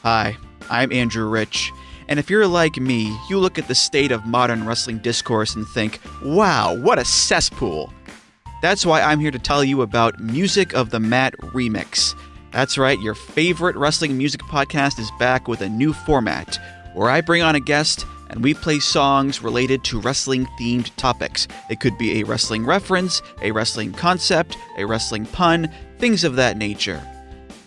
Hi, I'm Andrew Rich, and if you're like me, you look at the state of modern wrestling discourse and think, wow, what a cesspool. That's why I'm here to tell you about Music of the Mat Remix. That's right, your favorite wrestling music podcast is back with a new format, where I bring on a guest and we play songs related to wrestling-themed topics. It could be a wrestling reference, a wrestling concept, a wrestling pun, things of that nature.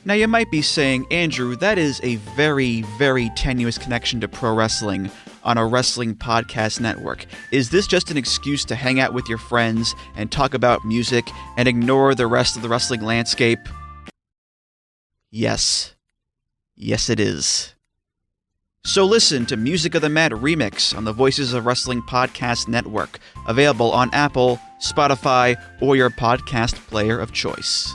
Now you might be saying, Andrew, that is a very, very tenuous connection to pro wrestling on a wrestling podcast network. Is this just an excuse to hang out with your friends and talk about music and ignore the rest of the wrestling landscape? Yes. Yes, it is. So listen to Music of the Mat Remix on the Voices of Wrestling Podcast Network, available on Apple, Spotify, or your podcast player of choice.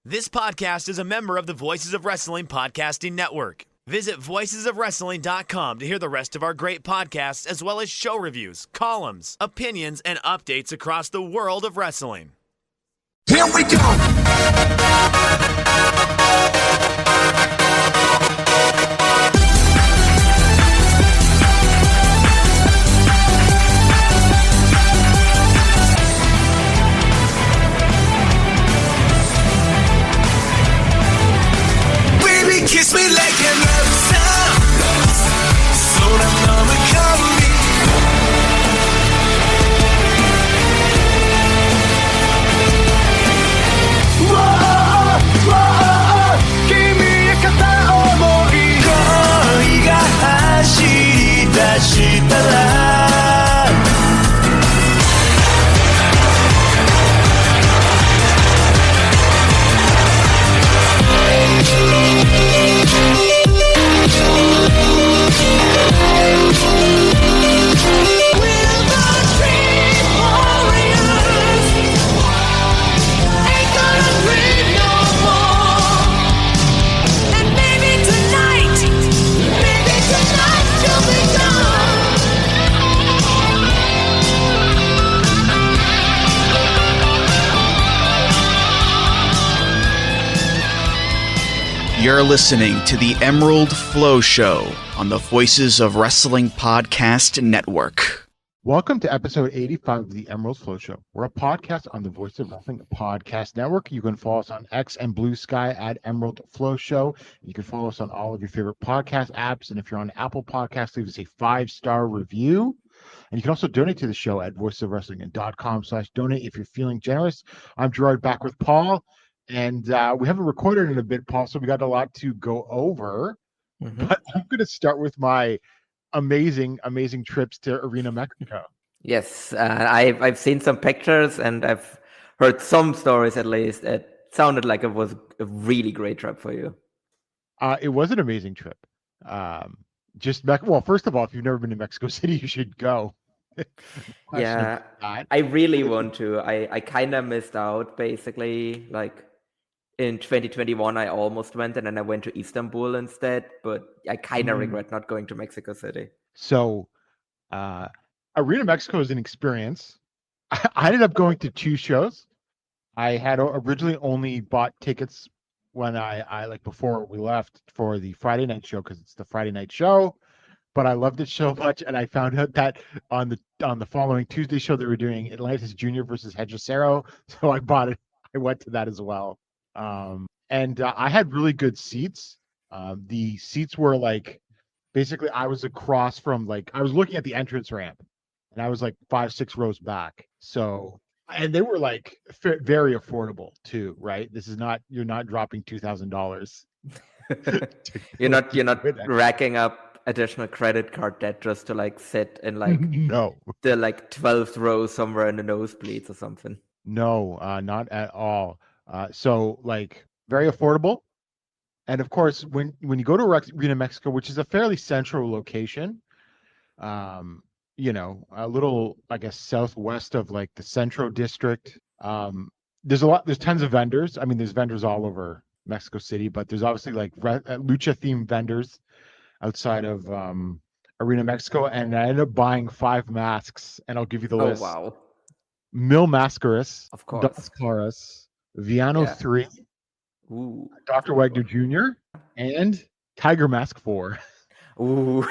This podcast is a member of the Voices of Wrestling Podcasting Network. Visit voicesofwrestling.com to hear the rest of our great podcasts, as well as show reviews, columns, opinions, and updates across the world of wrestling. Here we go! Kiss me like a love song. So that mama call me. Whoa, whoa, kimi ga kata omoi. Koi ga hashiri dashita ra. You're listening to the Emerald FlowShow on the Voices of Wrestling Podcast Network. Welcome to episode 85 of the Emerald FlowShow. We're a podcast on the Voice of Wrestling Podcast Network. You can follow us on X and Blue Sky at Emerald FlowShow. You can follow us on all of your favorite podcast apps. And if you're on Apple Podcasts, leave us a 5-star review. And you can also donate to the show at voiceofwrestling.com/donate if you're feeling generous. I'm Gerard, back with Paul. And we haven't recorded in a bit, Paul, so we got a lot to go over. Mm-hmm. But I'm going to start with my amazing trips to Arena Mexico. Yes, I've seen some pictures and I've heard some stories at least. It sounded like it was a really great trip for you. It was an amazing trip. Well, first of all, if you've never been to Mexico City, you should go. Yeah, I really want to. I kind of missed out, basically. Like in 2021, I almost went and then I went to Istanbul instead, but I kind of regret not going to Mexico City. So, Arena Mexico is an experience. I ended up going to 2 shows. I had originally only bought tickets when I like before we left for the Friday night show, because it's the Friday night show. But I loved it so much, and I found out that on the following Tuesday show they were doing Atlantis Junior versus Hechicero, so I bought it. I went to that as well, and I had really good seats. The seats were like, basically, I was across from, like, I was looking at the entrance ramp, and I was like 5-6 rows back. So, and they were like very affordable too, right? You're not dropping $2,000. You're not racking up additional credit card debt just to like sit in like no the like 12th row somewhere in the nosebleeds or something. No, not at all. So like very affordable. And of course, when you go to Arena Mexico, which is a fairly central location, a little, I guess, southwest of like the Centro District, there's tons of vendors. I mean, there's vendors all over Mexico City, but there's obviously like lucha themed vendors outside of Arena Mexico, and I ended up buying 5 masks, and I'll give you the list. Oh, wow. Mil Mascaras, of course, Dos Caras, Viano 3, Ooh. Dr. Wagner Jr. and Tiger Mask 4. Ooh.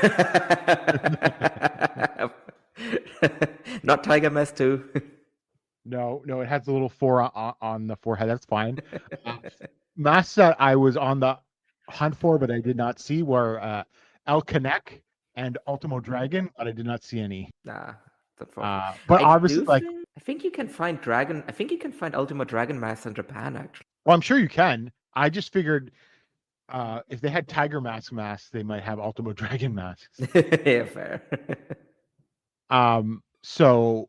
Not Tiger Mask 2. No, it has a little 4 on the forehead. That's fine. Masks that I was on the hunt for, but I did not see were El Canek and Ultimo Dragon, but I did not see any. Nah, that's unfortunate. But obviously, I think you can find Ultimo Dragon masks in Japan, actually. Well, I'm sure you can. I just figured if they had Tiger Mask masks, they might have Ultimo Dragon masks. Yeah, fair. So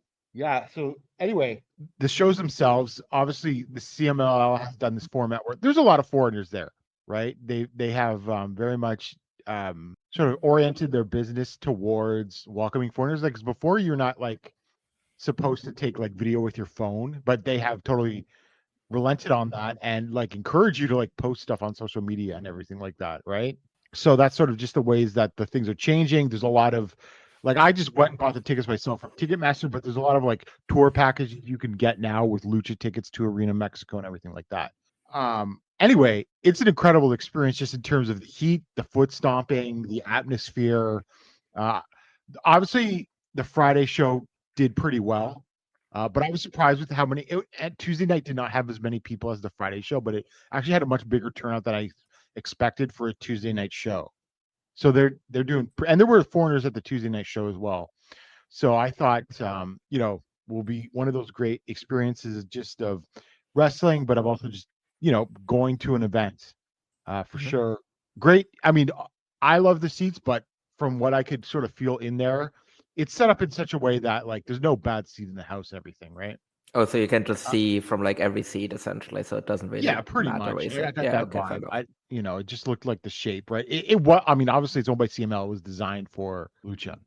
anyway, the shows themselves, obviously the CMLL has done this format where there's a lot of foreigners there, right? They have very much sort of oriented their business towards welcoming foreigners. Like, 'cause before you're not like supposed to take like video with your phone, but they have totally relented on that and like encourage you to like post stuff on social media and everything like that, right? So that's sort of just the ways that the things are changing. There's a lot of like, I just went and bought the tickets myself from Ticketmaster, but there's a lot of like tour packages you can get now with Lucha tickets to Arena Mexico and everything like that. Anyway, it's an incredible experience just in terms of the heat, the foot stomping, the atmosphere. Obviously, the Friday show did pretty well, but I was surprised with how many. Tuesday night did not have as many people as the Friday show, but it actually had a much bigger turnout than I expected for a Tuesday night show. So they're doing, and there were foreigners at the Tuesday night show as well. So I thought, will be one of those great experiences just of wrestling, but of also just going to an event for sure. Great. I mean, I love the seats, but from what I could sort of feel in there, it's set up in such a way that like there's no bad seat in the house, everything, right? Oh, so you can just see from like every seat essentially, so it doesn't really pretty matter. much. Yeah, I got that vibe. It just looked like the shape, right? It was. I mean, obviously it's owned by CML. It was designed for Lucha,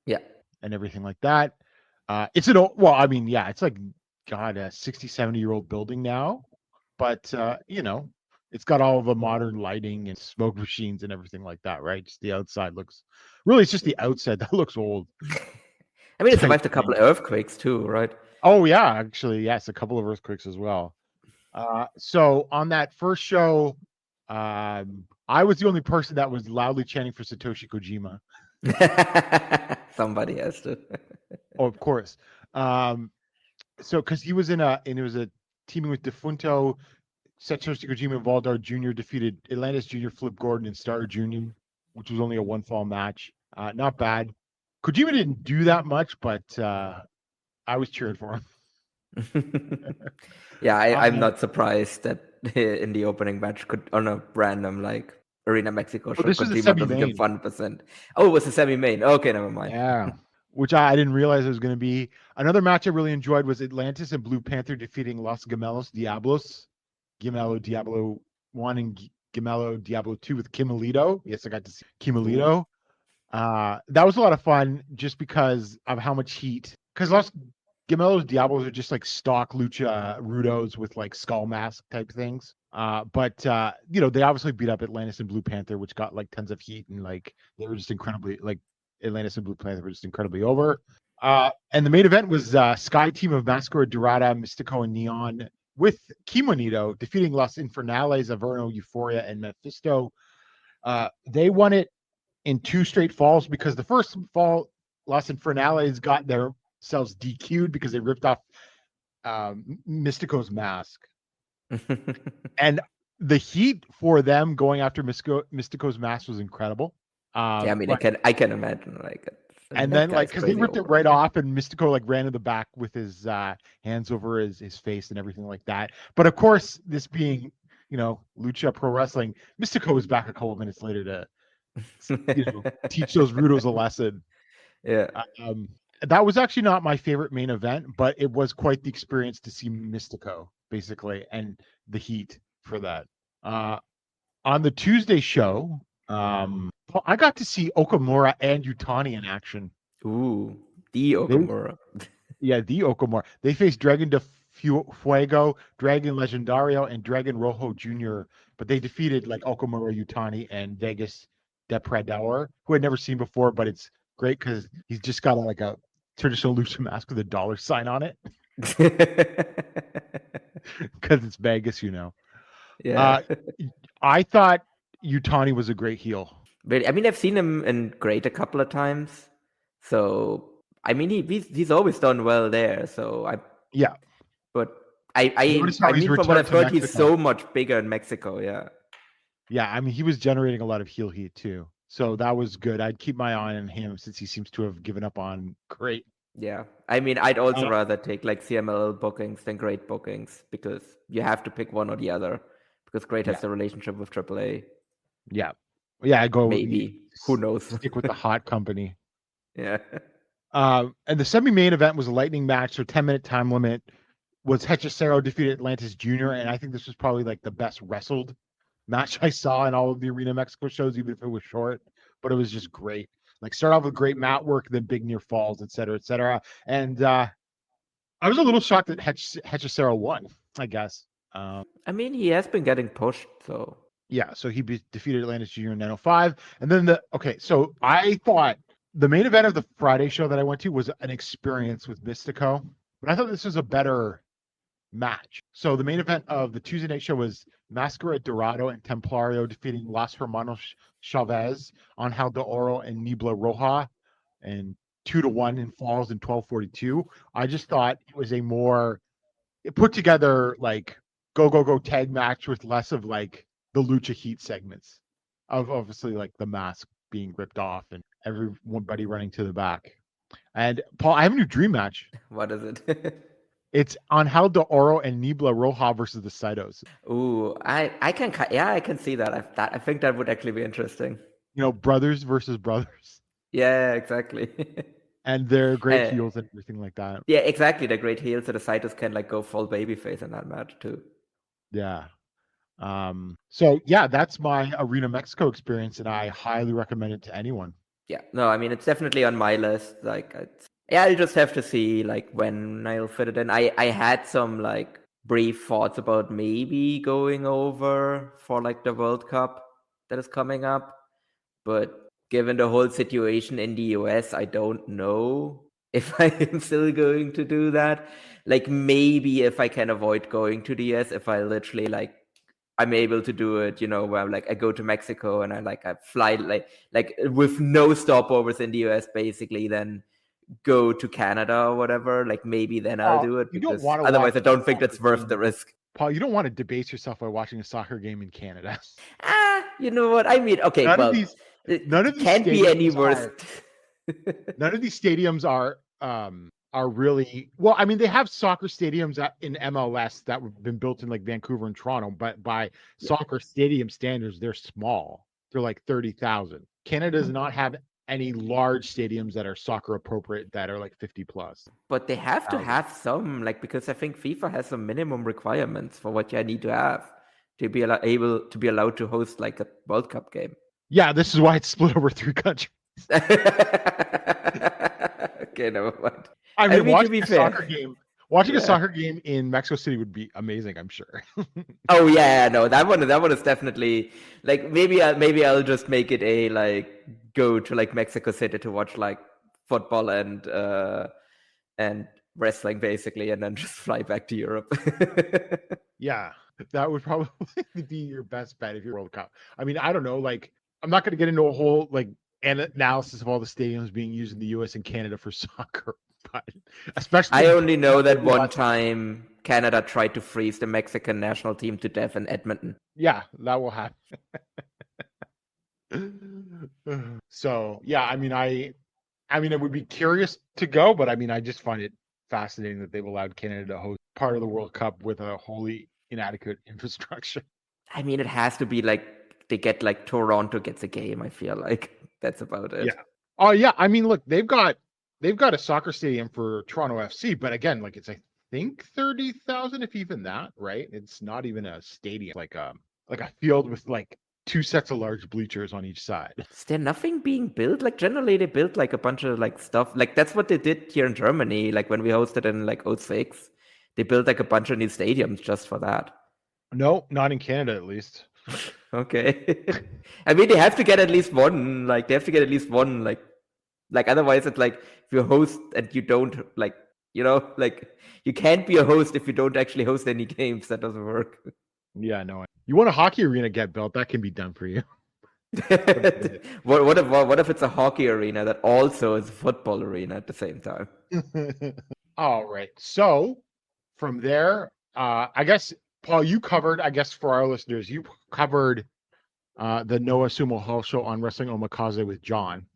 and everything like that. It's it's like a 60, 70-year-old building now, but it's got all of the modern lighting and smoke machines and everything like that, right? Just the outside looks really. It's just the outside that looks old. I mean, it survived a couple of earthquakes too, right? Oh yeah, actually, yes, a couple of earthquakes as well. So on that first show, I was the only person that was loudly chanting for Satoshi Kojima. Somebody has to. Oh, of course. So because he was it was a teaming with Defunto, Satoshi Kojima and Valdar Jr. defeated Atlantis Jr., Flip Gordon, and Star Jr., which was only a one-fall match. Not bad. Kojima didn't do that much, but I was cheering for him. Yeah, I'm not surprised that in the opening match on a random like Arena Mexico show, Kojima doesn't give 1%. Oh, it was a semi-main. Okay, never mind. Yeah, which I didn't realize it was going to be. Another match I really enjoyed was Atlantis and Blue Panther defeating Los Gemelos Diablos. Gemelo Diablo 1 and Gemelo Diablo 2 with Kimelito. Yes, I got to see Kimelito. That was a lot of fun just because of how much heat. Because Los Gemelos Diablos are just like stock lucha rudos with like skull mask type things. But they obviously beat up Atlantis and Blue Panther, which got like tons of heat, and like they were just incredibly like Atlantis and Blue Panther were just incredibly over. And the main event was Sky Team of Masquerade, Dorada, Mystico, and Neon with Kimonito defeating Los Infernales, Averno, Euphoria, and Mephisto. They won it in 2 straight falls because the first fall, Los Infernales got themselves DQ'd because they ripped off Mystico's mask. And the heat for them going after Mystico's mask was incredible. I mean, I can imagine like. And then like because they ripped it right off, and Mystico like ran to the back with his hands over his face and everything like that. But of course, this being Lucha Pro Wrestling, Mystico was back a couple of minutes later to teach those rudos a lesson. Yeah. That was actually not my favorite main event, but it was quite the experience to see Mystico basically and the heat for that. On the Tuesday show, I got to see Okamura and Utani in action. Ooh, the Okamura. The Okamura. They faced Dragon de Fuego, Dragon Legendario, and Dragon Rojo Jr., but they defeated like Okamura, Utani, and Vegas Depredador, who I'd never seen before, but it's great because he's just got like a traditional lucha mask with a $sign on it. Because it's Vegas, Yeah. I thought Utani was a great heel. But I mean, I've seen him in Great a couple of times. So I mean, he's always done well there. So Yeah. but I Notice how he's mean, from what returned I've to heard, he's Mexico. so much bigger in Mexico. Yeah. Yeah, I mean, he was generating a lot of heel heat too. So that was good. I'd keep my eye on him since he seems to have given up on Great. Yeah. I mean, I'd also rather take like CML bookings than Great bookings because you have to pick one or the other because Great has a relationship with AAA. Yeah. Yeah, I go Maybe. Who knows? Stick with the hot company. Yeah. And the semi-main event was a lightning match, so 10-minute time limit. Was Hechicero defeated Atlantis Jr., and I think this was probably like the best wrestled match I saw in all of the Arena Mexico shows, even if it was short. But it was just great. Like start off with great mat work, then big near falls, et cetera, et cetera. And I was a little shocked that Hechicero won, I guess. I mean, he has been getting pushed, so. Yeah, so he defeated Atlantis Jr. in 905. And then so I thought the main event of the Friday show that I went to was an experience with Mystico, but I thought this was a better match. So the main event of the Tuesday night show was Mascara Dorado and Templario defeating Los Hermanos Chavez, Angel de Oro and Nibla Roja, and 2-1 in falls in 1242. I just thought it was a more put together like go tag match with less of like the Lucha Heat segments of obviously like the mask being ripped off and everybody running to the back. And Paul, I have a new dream match. What is it? It's Angel de Oro and Nibla Roja versus the Saitos. Ooh, I can see that. I think that would actually be interesting. You know, brothers versus brothers. Yeah, exactly. And they're great heels and everything like that. Yeah, exactly. They're great heels, so the Saitos can like go full babyface in that match too. Yeah. So yeah, that's my Arena Mexico experience, and I highly recommend it to anyone. Yeah, no, I mean it's definitely on my list. Like, I'll just have to see like when I'll fit it in. I had some like brief thoughts about maybe going over for like the World Cup that is coming up, but given the whole situation in the US, I don't know if I am still going to do that. Like maybe if I can avoid going to the US, if I literally like I'm able to do it, you know, where like I go to Mexico and I fly like with no stopovers in the US basically, then go to Canada or whatever. Like maybe then I'll do it because otherwise I don't think that's worth the risk. Paul, you don't want to debase yourself by watching a soccer game in Canada. You know what? I mean, okay, none of these can't be any worse. None of these stadiums are really well. I mean, they have soccer stadiums in MLS that have been built in like Vancouver and Toronto, but by soccer stadium standards, they're small. They're like 30,000. Canada does not have any large stadiums that are soccer appropriate that are like 50 plus. But they have to have some, like, because I think FIFA has some minimum requirements for what you need to have to be able to be allowed to host like a World Cup game. Yeah, this is why it's split over 3 countries. Okay, never mind. I mean, watching a soccer game in Mexico City would be amazing, I'm sure. Oh yeah, no, that one is definitely like maybe I'll just make it a like go to like Mexico City to watch like football and wrestling basically, and then just fly back to Europe. Yeah, that would probably be your best bet if you're World Cup. I mean, I don't know, like I'm not going to get into a whole like analysis of all the stadiums being used in the US and Canada for soccer. But especially, I only know that one time Canada tried to freeze the Mexican national team to death in Edmonton. Yeah, that will happen. So yeah, I mean, I would be curious to go, but I mean, I just find it fascinating that they've allowed Canada to host part of the World Cup with a wholly inadequate infrastructure. I mean, it has to be like they get like Toronto gets a game. I feel like that's about it. Yeah. Oh yeah, I mean, look, they've got a soccer stadium for Toronto FC, but again, like it's I think 30,000, if even that, right? It's not even a stadium, like a field with like 2 sets of large bleachers on each side. Is there nothing being built? Like generally they built like a bunch of like stuff. Like that's what they did here in Germany. Like when we hosted in like 06, they built like a bunch of new stadiums just for that. No, not in Canada at least. Okay. I mean, they have to get at least one. Like otherwise it's like if you host and you don't like, you know, like you can't be a host if you don't actually host any games. That doesn't work. Yeah, no. You want a hockey arena get built? That can be done for you. What if it's a hockey arena that also is a football arena at the same time? All right. So from there, I guess Paul, you covered. I guess for our listeners, you covered the Noah Sumo Hall show on Wrestling Omakase with John.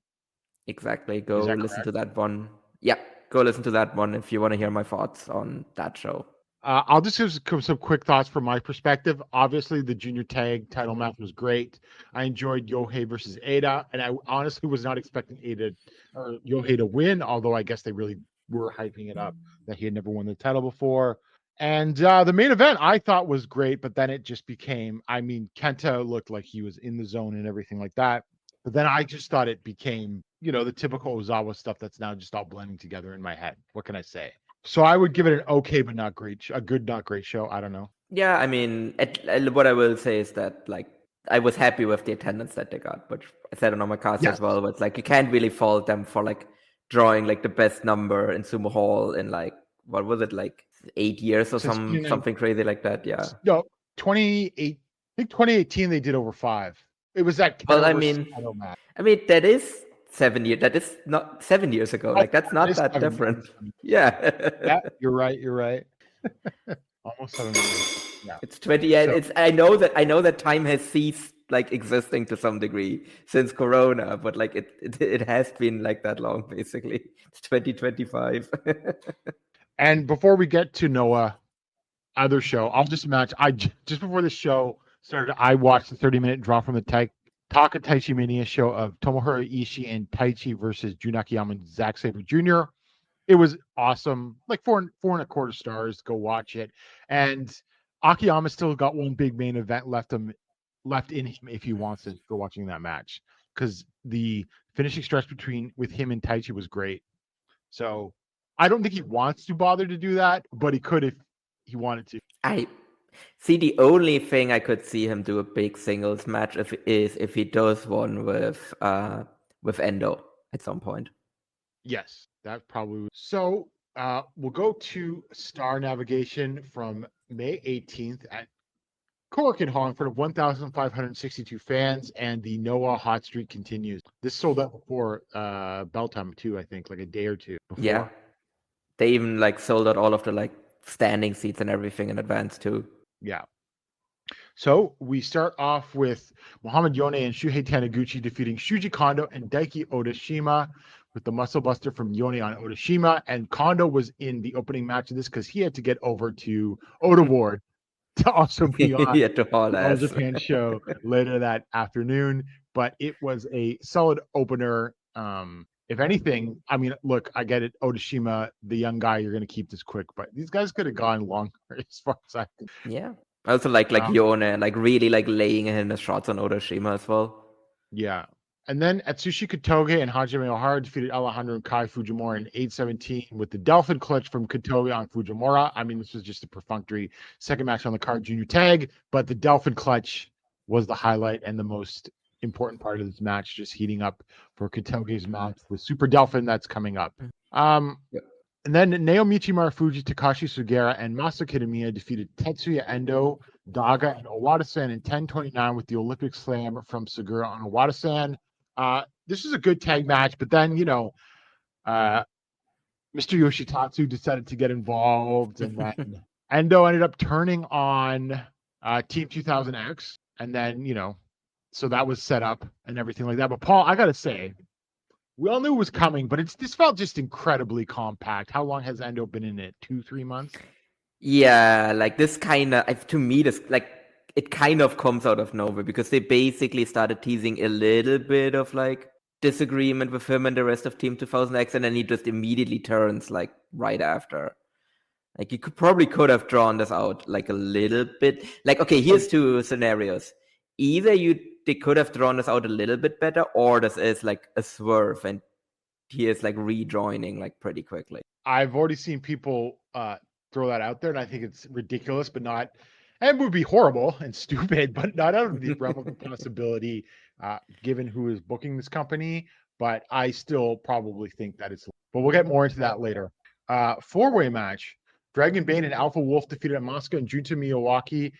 Exactly. Go listen to that one. Yeah, go listen to that one if you want to hear my thoughts on that show. I'll just give some quick thoughts from my perspective. Obviously, the junior tag title match was great. I enjoyed Yohei versus Ada, and I honestly was not expecting Yohei to win, although I guess they really were hyping it up that he had never won the title before. And the main event I thought was great, but then it just became, Kenta looked like he was in the zone and everything like that. But then I just thought it became, the typical OZAWA stuff that's now just all blending together in my head. What can I say? So I would give it an okay, but not great, a good, not great show. I don't know. Yeah, I mean, what I will say is that, like, I was happy with the attendance that they got, but I said on my cast as well, but it's like, you can't really fault them for, like, drawing, like, the best number in Sumo Hall in, like, what was it, like, 8 years or something crazy like that, yeah. No, 28, I think 2018 they did over 5. It was that well, I mean, that is 7 years. That is not 7 years ago. Like, that's not that different. Yeah. Yeah, you're right. Almost 7 years. Yeah. It's 20. Yeah, so, I know that time has ceased like existing to some degree since Corona, but like it has been like that long basically. It's 2025. And before we get to Noah, other show, I'll just match. Just before the show started, I watched the 30-minute draw from the Taka Taichi Mania show of Tomohiro Ishii and Taichi versus Jun Akiyama and Zack Sabre Jr. It was awesome. Like 4.25 stars. Go watch it. And Akiyama still got one big main event left in him if he wants to go watching that match. Because the finishing stretch with him and Taichi was great. So I don't think he wants to bother to do that, but he could if he wanted to. I see. The only thing I could see him do a big singles match if he does one with Endo at some point. Yes, that probably. So we'll go to Star Navigation from May 18th at Korakuen Hall in front of 1,562 fans, and the Noah hot streak continues. This sold out before bell time too, I think, like a day or two before. Yeah, they even like sold out all of the like standing seats and everything in advance too. Yeah. So we start off with Muhammad Yone and Shuhei Taniguchi defeating Shuji Kondo and Daiki Odashima with the muscle buster from Yone on Odashima. And Kondo was in the opening match of this because he had to get over to Oda Ward to also be on the All Japan show later that afternoon. But it was a solid opener. If anything, I mean, look, I get it. Odashima, the young guy, you're going to keep this quick, but these guys could have gone longer as far as I think. Yeah. I also like Yone, like really like laying in the shots on Odashima as well. Yeah. And then Atsushi Katoge and Hajime Ohara defeated Alejandro and Kai Fujimura in 8:17 with the Dolphin clutch from Katoge on Fujimura. I mean, this was just a perfunctory second match on the card junior tag, but the Dolphin clutch was the highlight and the most important part of this match, just heating up for Katoge's match with Super Dolphin that's coming up. And then Naomichi Marufuji, Takashi Sugera, and Masa Kitamiya defeated Tetsuya Endo, Daga, and Owada-san in 10:29 with the Olympic Slam from Sugera on Owada-san. This is a good tag match, but then, Mr. Yoshitatsu decided to get involved, and then Endo ended up turning on Team 2000X, and then, so that was set up and everything like that. But Paul, I got to say, we all knew it was coming, but this felt just incredibly compact. How long has Endo been in it? 2-3 months? Yeah, like this kind of, to me, this like it kind of comes out of nowhere because they basically started teasing a little bit of like disagreement with him and the rest of Team 2000X, and then he just immediately turns like right after. Like you could have drawn this out like a little bit. Like, okay, here's two scenarios. Either they could have drawn this out a little bit better, or this is like a swerve and he is like rejoining like pretty quickly. I've already seen people throw that out there, and I think it's ridiculous, but not, and would be horrible and stupid, but not out of the realm of the possibility, given who is booking this company. But I still probably think that it's, but we'll get more into that later. 4-way match. Dragon Bane and Alpha Wolf defeated Asuka and Junta Miyawaki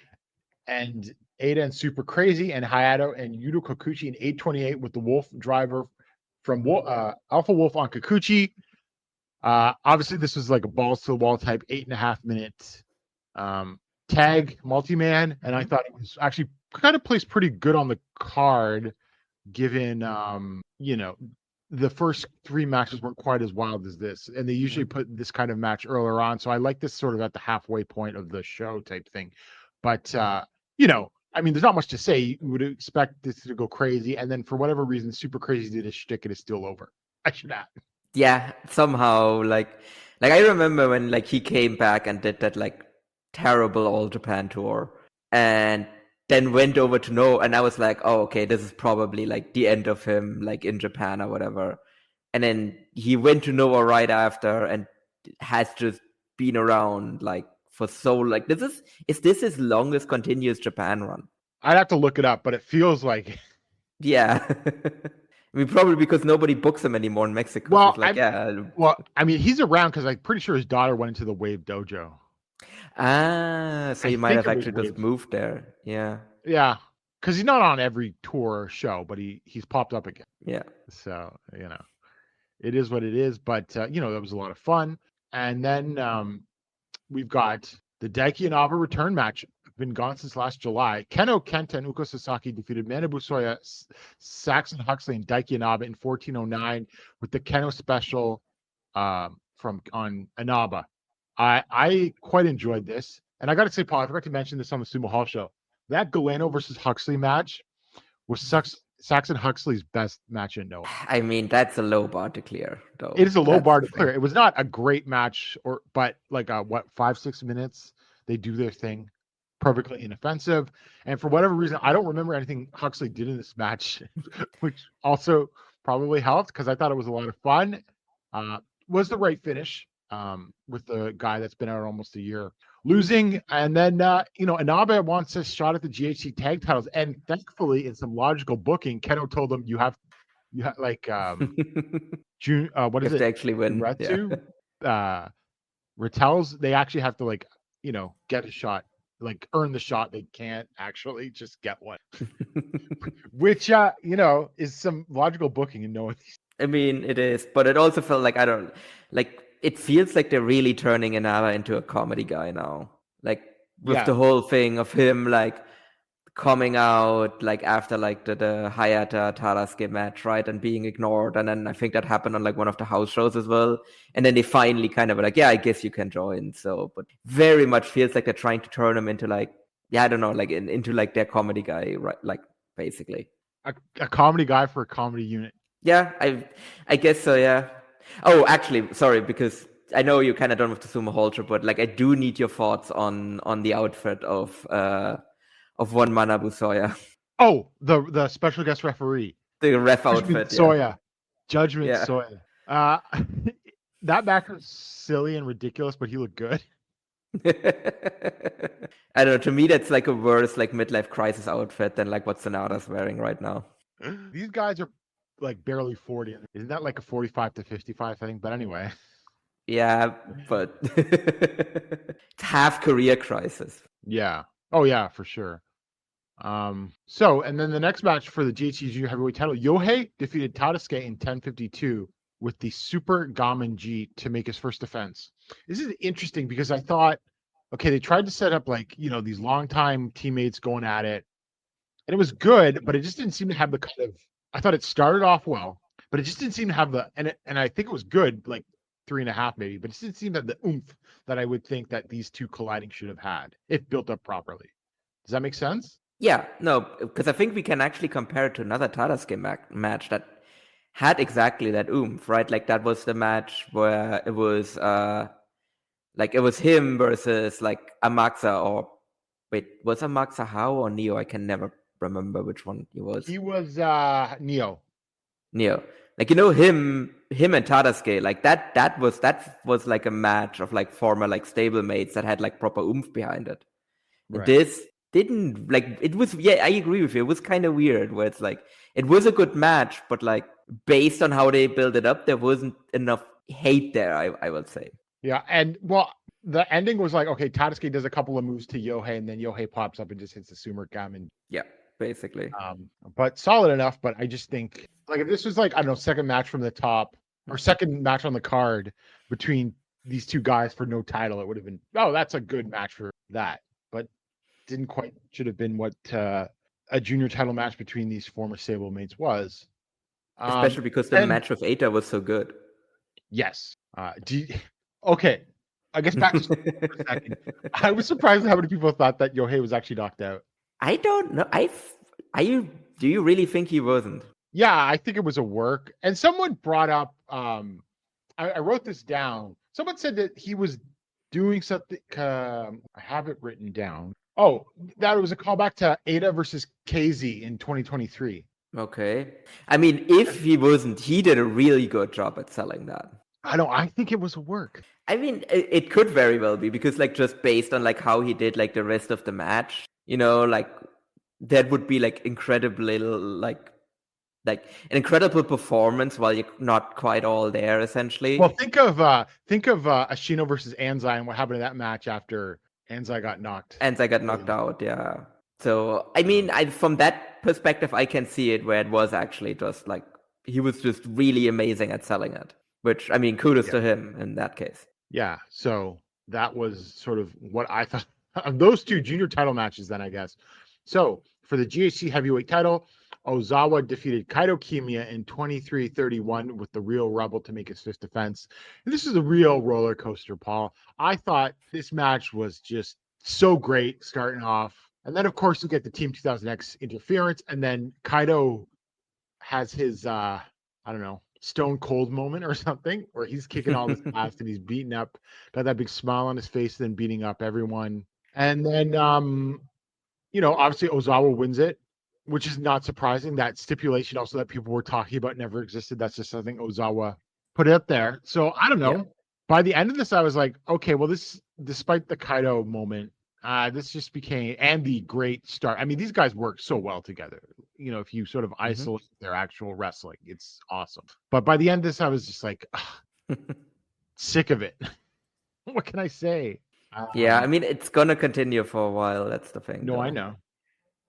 and Ada and Super Crazy, and Hayato and Yuto Kikuchi in 8:28 with the Wolf driver from Alpha Wolf on Kikuchi. Obviously, this was like a balls to the wall type 8.5 minute tag multi-man, and I thought it was actually kind of placed pretty good on the card, given the first 3 matches weren't quite as wild as this, and they usually put this kind of match earlier on. So I like this sort of at the halfway point of the show type thing. But I mean, there's not much to say. You would expect this to go crazy, and then for whatever reason, Super Crazy did his shtick and it's still over. I should add. Yeah, somehow like I remember when like he came back and did that like terrible All Japan tour, and then went over to No, and I was like, oh, okay, this is probably like the end of him, like in Japan or whatever. And then he went to Noah right after and has just been around like for so like is this his longest continuous Japan run? I'd have to look it up, but it feels like yeah. I mean, probably because nobody books him anymore in Mexico. Well, so I mean, he's around because I'm pretty sure his daughter went into the Wave Dojo. So you might have actually just moved there. Yeah. Yeah, because he's not on every tour or show, but he's popped up again. Yeah. So it is what it is. But that was a lot of fun. And then we've got the Daiki Inaba return match. Been gone since last July. Keno Kenta and Uko Sasaki defeated Manabu Soya, Saxon Huxley, and Daiki Inaba in 14:09 with the Keno special on Inaba. I quite enjoyed this, and I got to say, Paul, I forgot to mention this on the Sumo Hall show. That Galeno versus Huxley match was Saxon Huxley's best match in Noah. I mean, that's a low bar to clear, though. It is a low bar to clear. It was not a great match, but like 5-6 minutes, they do their thing. Perfectly inoffensive, and for whatever reason, I don't remember anything Huxley did in this match, which also probably helped because I thought it was a lot of fun. Was the right finish with the guy that's been out almost a year losing, and then Inaba wants a shot at the GHC tag titles, and thankfully, in some logical booking, Keno told him you have like June. What is it? To actually win. Retsu, Ratels, they actually have to get a shot. Like earn the shot. They can't actually just get one, which is some logical booking and knowing. I mean, it is, but it also felt like it feels like they're really turning Inaba into a comedy guy now, like with the whole thing of him like coming out like after like the Hayata Tadasuke match, right, and being ignored, and then I think that happened on like one of the house shows as well, and then they finally kind of were like, yeah, I guess you can join. So, but very much feels like they're trying to turn him into like, I don't know, like into like their comedy guy, right? Like basically a comedy guy for a comedy unit. Yeah, I guess so. Yeah. Oh, actually, sorry, because I know you're kind of done with the Sumo Halter, but like I do need your thoughts on the outfit of one Manabu Soya. Oh, the special guest referee. The ref outfit. Soya. Judgment Soya. That back was silly and ridiculous, but he looked good. I don't know. To me, that's like a worse like midlife crisis outfit than like what Sonata's wearing right now. These guys are like barely 40. Isn't that like a 45 to 55 thing? But anyway. Yeah, but it's half career crisis. Yeah. Oh yeah, for sure. So, and then the next match for the GHC Junior Heavyweight title, Yohei defeated Tadasuke in 10:52 with the Super Gamen G to make his first defense. This is interesting because I thought, okay, they tried to set up like, these longtime teammates going at it, and it was good, but it just didn't seem to have the kind of, I thought it started off well, but it just didn't seem to have the, and I think it was good, like 3.5 maybe, but it didn't seem to have the oomph that I would think that these two colliding should have had if built up properly. Does that make sense? Yeah, no, because I think we can actually compare it to another Tadasuke match that had exactly that oomph, right? Like that was the match where it was like it was him versus like Amaxa, or wait, was Amaxa How or Neo? I can never remember which one he was. He was Neo. Like him and Tadasuke, like that was like a match of like former like stablemates that had like proper oomph behind it. Right. This didn't, like, it was, I agree with you, it was kind of weird where it's like it was a good match, but like based on how they build it up, there wasn't enough hate there, I would say. Yeah, and well, the ending was like, okay, Tadasuke does a couple of moves to Yohei, and then Yohei pops up and just hits the Sumer Gum, and Yeah, basically. but solid enough. But I just think like if this was like, I don't know, second match from the top or second match on the card between these two guys for no title, it would have been, oh, that's a good match for that. But didn't quite should have been what a junior title match between these former stablemates was. Especially because the match with Eita was so good. Yes. Okay. I guess back to for a second. I was surprised at how many people thought that Yohei was actually knocked out. I don't know. Do you really think he wasn't? Yeah, I think it was a work. And someone brought up, I wrote this down. Someone said that he was doing something. I have it written down. Oh, that it was a callback to Eita versus KZ in 2023. Okay. I mean, if he wasn't, he did a really good job at selling that. I think it was a work. I mean, it could very well be because, like, just based on like how he did like the rest of the match, you know, like that would be like incredibly like an incredible performance while you're not quite all there, essentially. Well, think of Ashino versus Anzai and what happened in that match after Anzai got knocked. Anzai got knocked out, yeah. So I mean, from that perspective, I can see it where it was actually just like he was just really amazing at selling it. Which, I mean, kudos to him in that case. Yeah, so that was sort of what I thought of those two junior title matches then, I guess. So for the GHC heavyweight title, Ozawa defeated Kaito Kiyomiya in 23-31 with the Real Rebel to make his fifth defense. And this is a real roller coaster, Paul. I thought this match was just so great starting off. And then, of course, you get the Team 2000X interference. And then Kaito has his, I don't know, Stone Cold moment or something where he's kicking all this ass and he's beating up, got that big smile on his face, then beating up everyone. And then, obviously Ozawa wins it, which is not surprising. That stipulation also that people were talking about never existed. That's just something Ozawa put out there. So I don't know. Yeah. By the end of this, I was like, okay, well, this, despite the Kaito moment, this just became, and the great start. I mean, these guys work so well together. If you sort of isolate their actual wrestling, it's awesome. But by the end of this, I was just like, sick of it. What can I say? Yeah, I mean, it's going to continue for a while. That's the thing. No, though. I know.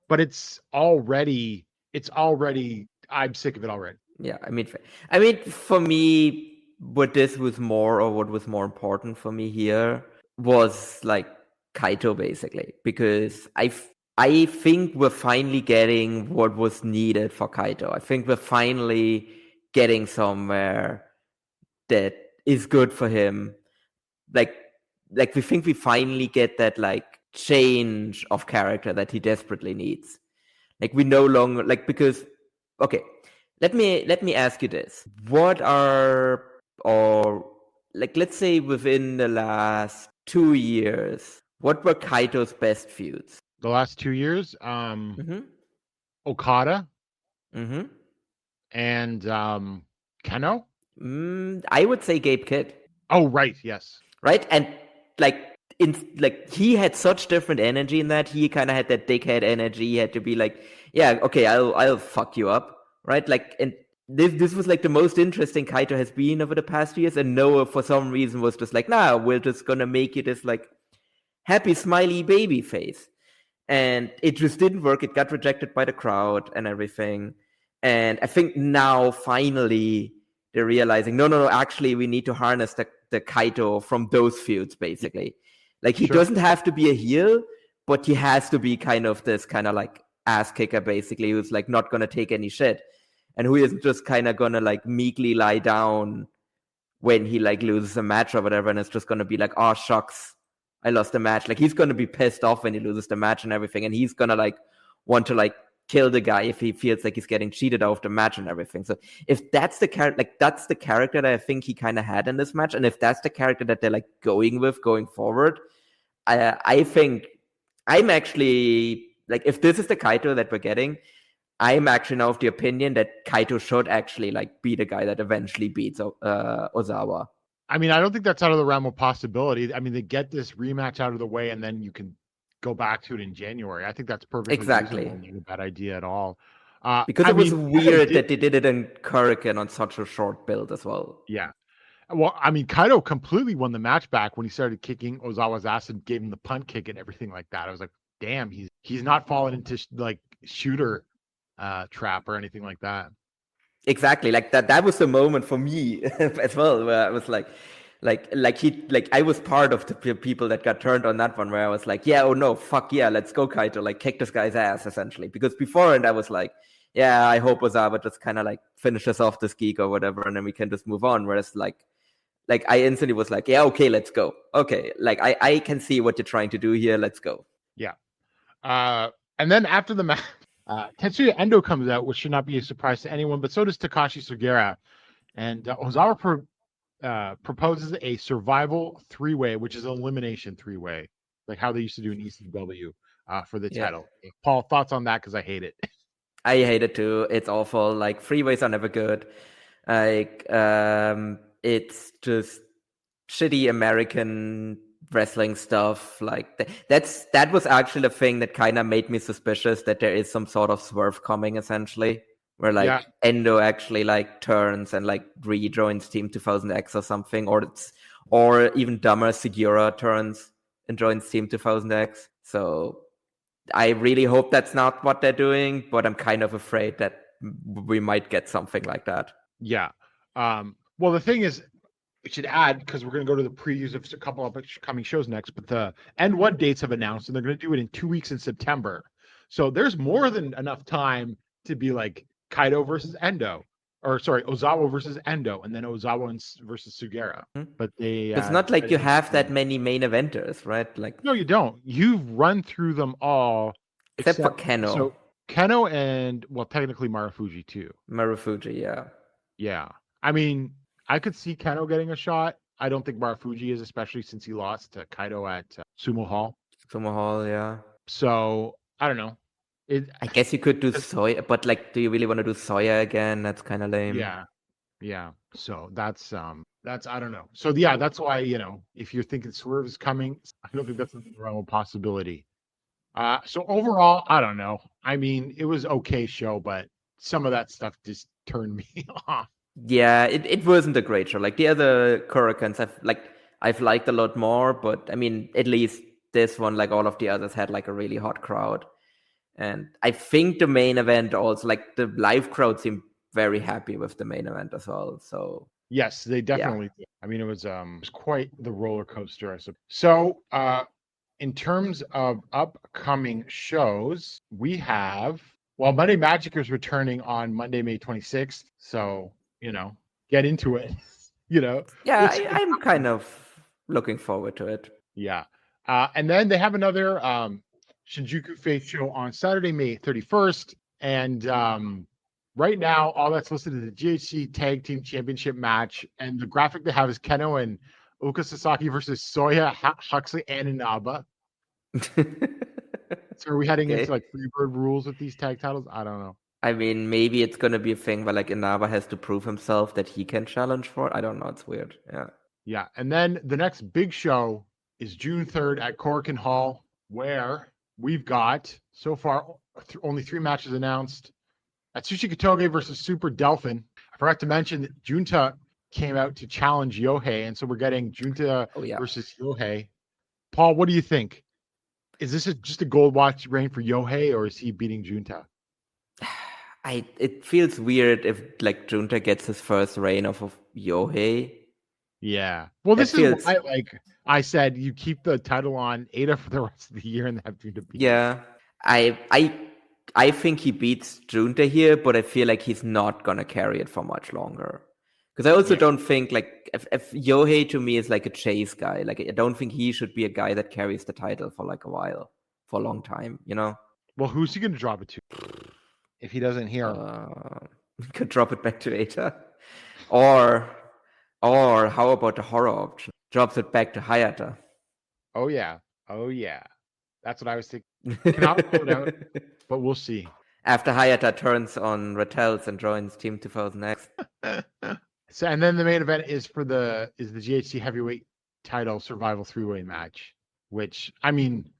But it's already, I'm sick of it already. Yeah, I mean, for me, what was more important for me here was like Kaito, basically, because I think we're finally getting what was needed for Kaito. I think we're finally getting somewhere that is good for him. Like we think we finally get that like change of character that he desperately needs. Like we no longer because okay, let me ask you this. What are, or like let's say within the last 2 years, what were Kaito's best feuds? The last 2 years, Okada, and Keno. I would say Gabe Kidd. Oh, right, yes, right, and he had such different energy in that. He kind of had that dickhead energy. He had to be like, yeah, okay, I'll fuck you up, right? Like, and this was like the most interesting Kaito has been over the past years, and Noah for some reason was just like, nah, we're just gonna make you this like happy smiley baby face. And it just didn't work. It got rejected by the crowd and everything. And I think now finally they're realizing, no, actually we need to harness the Kaito from those feuds, basically. Like he doesn't have to be a heel, but he has to be kind of this kind of like ass kicker, basically, who's like not going to take any shit. And who isn't just kind of going to like meekly lie down when he like loses a match or whatever. And it's just going to be like, oh, shucks, I lost the match. Like he's going to be pissed off when he loses the match and everything. And he's going to like want to like kill the guy if he feels like he's getting cheated out of the match and everything. So if that's the character, like that's the character that I think he kind of had in this match. And if that's the character that they're like going with going forward, I think I'm actually like, if this is the Kaito that we're getting, I'm actually now of the opinion that Kaito should actually like be the guy that eventually beats Ozawa. I mean, I don't think that's out of the realm of possibility. I mean, they get this rematch out of the way and then you can go back to it in January. I think that's perfectly exactly not a bad idea at all. Because it was weird that they did it in Korakuen on such a short build as well. Yeah. Well, I mean, Kaido completely won the match back when he started kicking Ozawa's ass and gave him the punt kick and everything like that. I was like, damn, he's not falling into like shooter trap or anything like that. Exactly, like that was the moment for me as well, where I was like I was part of the people that got turned on that one, where I was like, yeah, oh no, fuck yeah, let's go Kaito, like kick this guy's ass essentially. Because before, and I was like, yeah, I hope Ozawa just kind of like finishes off this geek or whatever, and then we can just move on. Whereas like I instantly was like, yeah, okay, let's go. Okay, like I can see what you're trying to do here. Let's go. Yeah. And then after the match, Tetsuya Endo comes out, which should not be a surprise to anyone, but so does Takashi Sugera. And Ozawa proposes a survival three-way, which is an elimination three-way, like how they used to do in ECW for the title. Paul, thoughts on that? Because I hate it. I hate it too. It's awful. Like freeways are never good. Like it's just shitty American wrestling stuff. Like that was actually the thing that kind of made me suspicious that there is some sort of swerve coming, essentially, where like Endo actually like turns and like rejoins Team 2000X or something, or even dumber, Segura turns and joins Team 2000X. So I really hope that's not what they're doing, but I'm kind of afraid that we might get something like that. Yeah. Well, the thing is, we should add, because we're going to go to the previews of a couple of upcoming shows next, but the N1 dates have announced, and they're going to do it in 2 weeks in September. So there's more than enough time to be like Kaido versus Endo, or sorry, Ozawa versus Endo, and then Ozawa versus Sugera. But it's not like you have that many main eventers, right? Like, no, you don't. You've run through them all except for Keno. So Keno and, well, technically Marufuji too. Marufuji, yeah. Yeah. I mean, I could see Keno getting a shot. I don't think Marufuji is, especially since he lost to Kaido at Sumo Hall. Sumo Hall, yeah. So I don't know. I guess you could do Soya, but like, do you really want to do Soya again? That's kind of lame. Yeah. So that's I don't know. So yeah, that's why, if you're thinking Swerve is coming, I don't think that's a real possibility. So overall, I don't know. I mean, it was okay show, but some of that stuff just turned me off. Yeah, it wasn't a great show. Like the other Korakuens, I've liked a lot more, but I mean, at least this one, like all of the others, had like a really hot crowd. And I think the main event also, like the live crowd seemed very happy with the main event as well. So yes, they definitely did. I mean, it was quite the roller coaster, I suppose. So in terms of upcoming shows, we have, Monday Magic is returning on Monday, May 26th. So, get into it. Yeah, I'm kind of looking forward to it. Yeah. And then they have another Shinjuku Faith show on Saturday, May 31st. And right now, all that's listed is the GHC Tag Team Championship match. And the graphic they have is Keno and Oka Sasaki versus Soya, Huxley, and Inaba. So are we heading into like Freebird rules with these tag titles? I don't know. I mean, maybe it's going to be a thing where like Inaba has to prove himself that he can challenge for it. I don't know. It's weird. Yeah. Yeah. And then the next big show is June 3rd at Korakuen Hall, where we've got so far only 3 matches announced. Atsushi Katoge versus Super Delphin. I forgot to mention that Junta came out to challenge Yohei, and so we're getting Junta versus Yohei. Paul, what do you think? Is this just a gold watch reign for Yohei, or is he beating Junta? It feels weird if like Junta gets his first reign off of Yohei. Yeah. Well, this is why, like I said, you keep the title on Ada for the rest of the year and have Junta beat. Yeah. I think he beats Junta here, but I feel like he's not gonna carry it for much longer. Because I also don't think like if Yohei to me is like a chase guy, like I don't think he should be a guy that carries the title for like a while, for a long time, Well, who's he gonna drop it to? If he doesn't hear, he could drop it back to Eita, or how about the horror option? Drops it back to Hayata. Oh yeah, that's what I was thinking. Cannot rule it out, but we'll see. After Hayata turns on Rattels and joins Team 2000X. So, and then the main event is the GHC heavyweight title survival 3-way match, which I mean,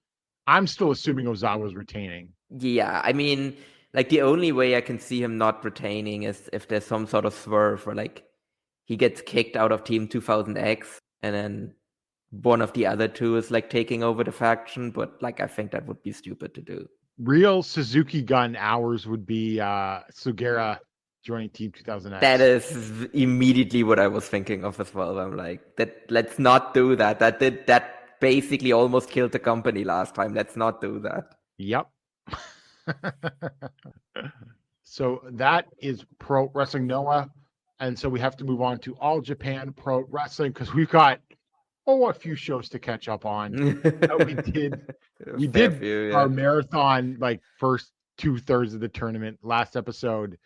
I'm still assuming Ozawa's retaining. Yeah, I mean, like the only way I can see him not retaining is if there's some sort of swerve where like he gets kicked out of Team 2000X, and then one of the other two is like taking over the faction. But like, I think that would be stupid to do. Real Suzuki Gun hours would be Sugera joining Team 2000X. That is immediately what I was thinking of as well. I'm like, let's not do that. That basically almost killed the company last time. Let's not do that. Yep. So that is Pro Wrestling Noah. And so we have to move on to All Japan Pro Wrestling because we've got a few shows to catch up on. We did our marathon, like first 2/3 of the tournament last episode.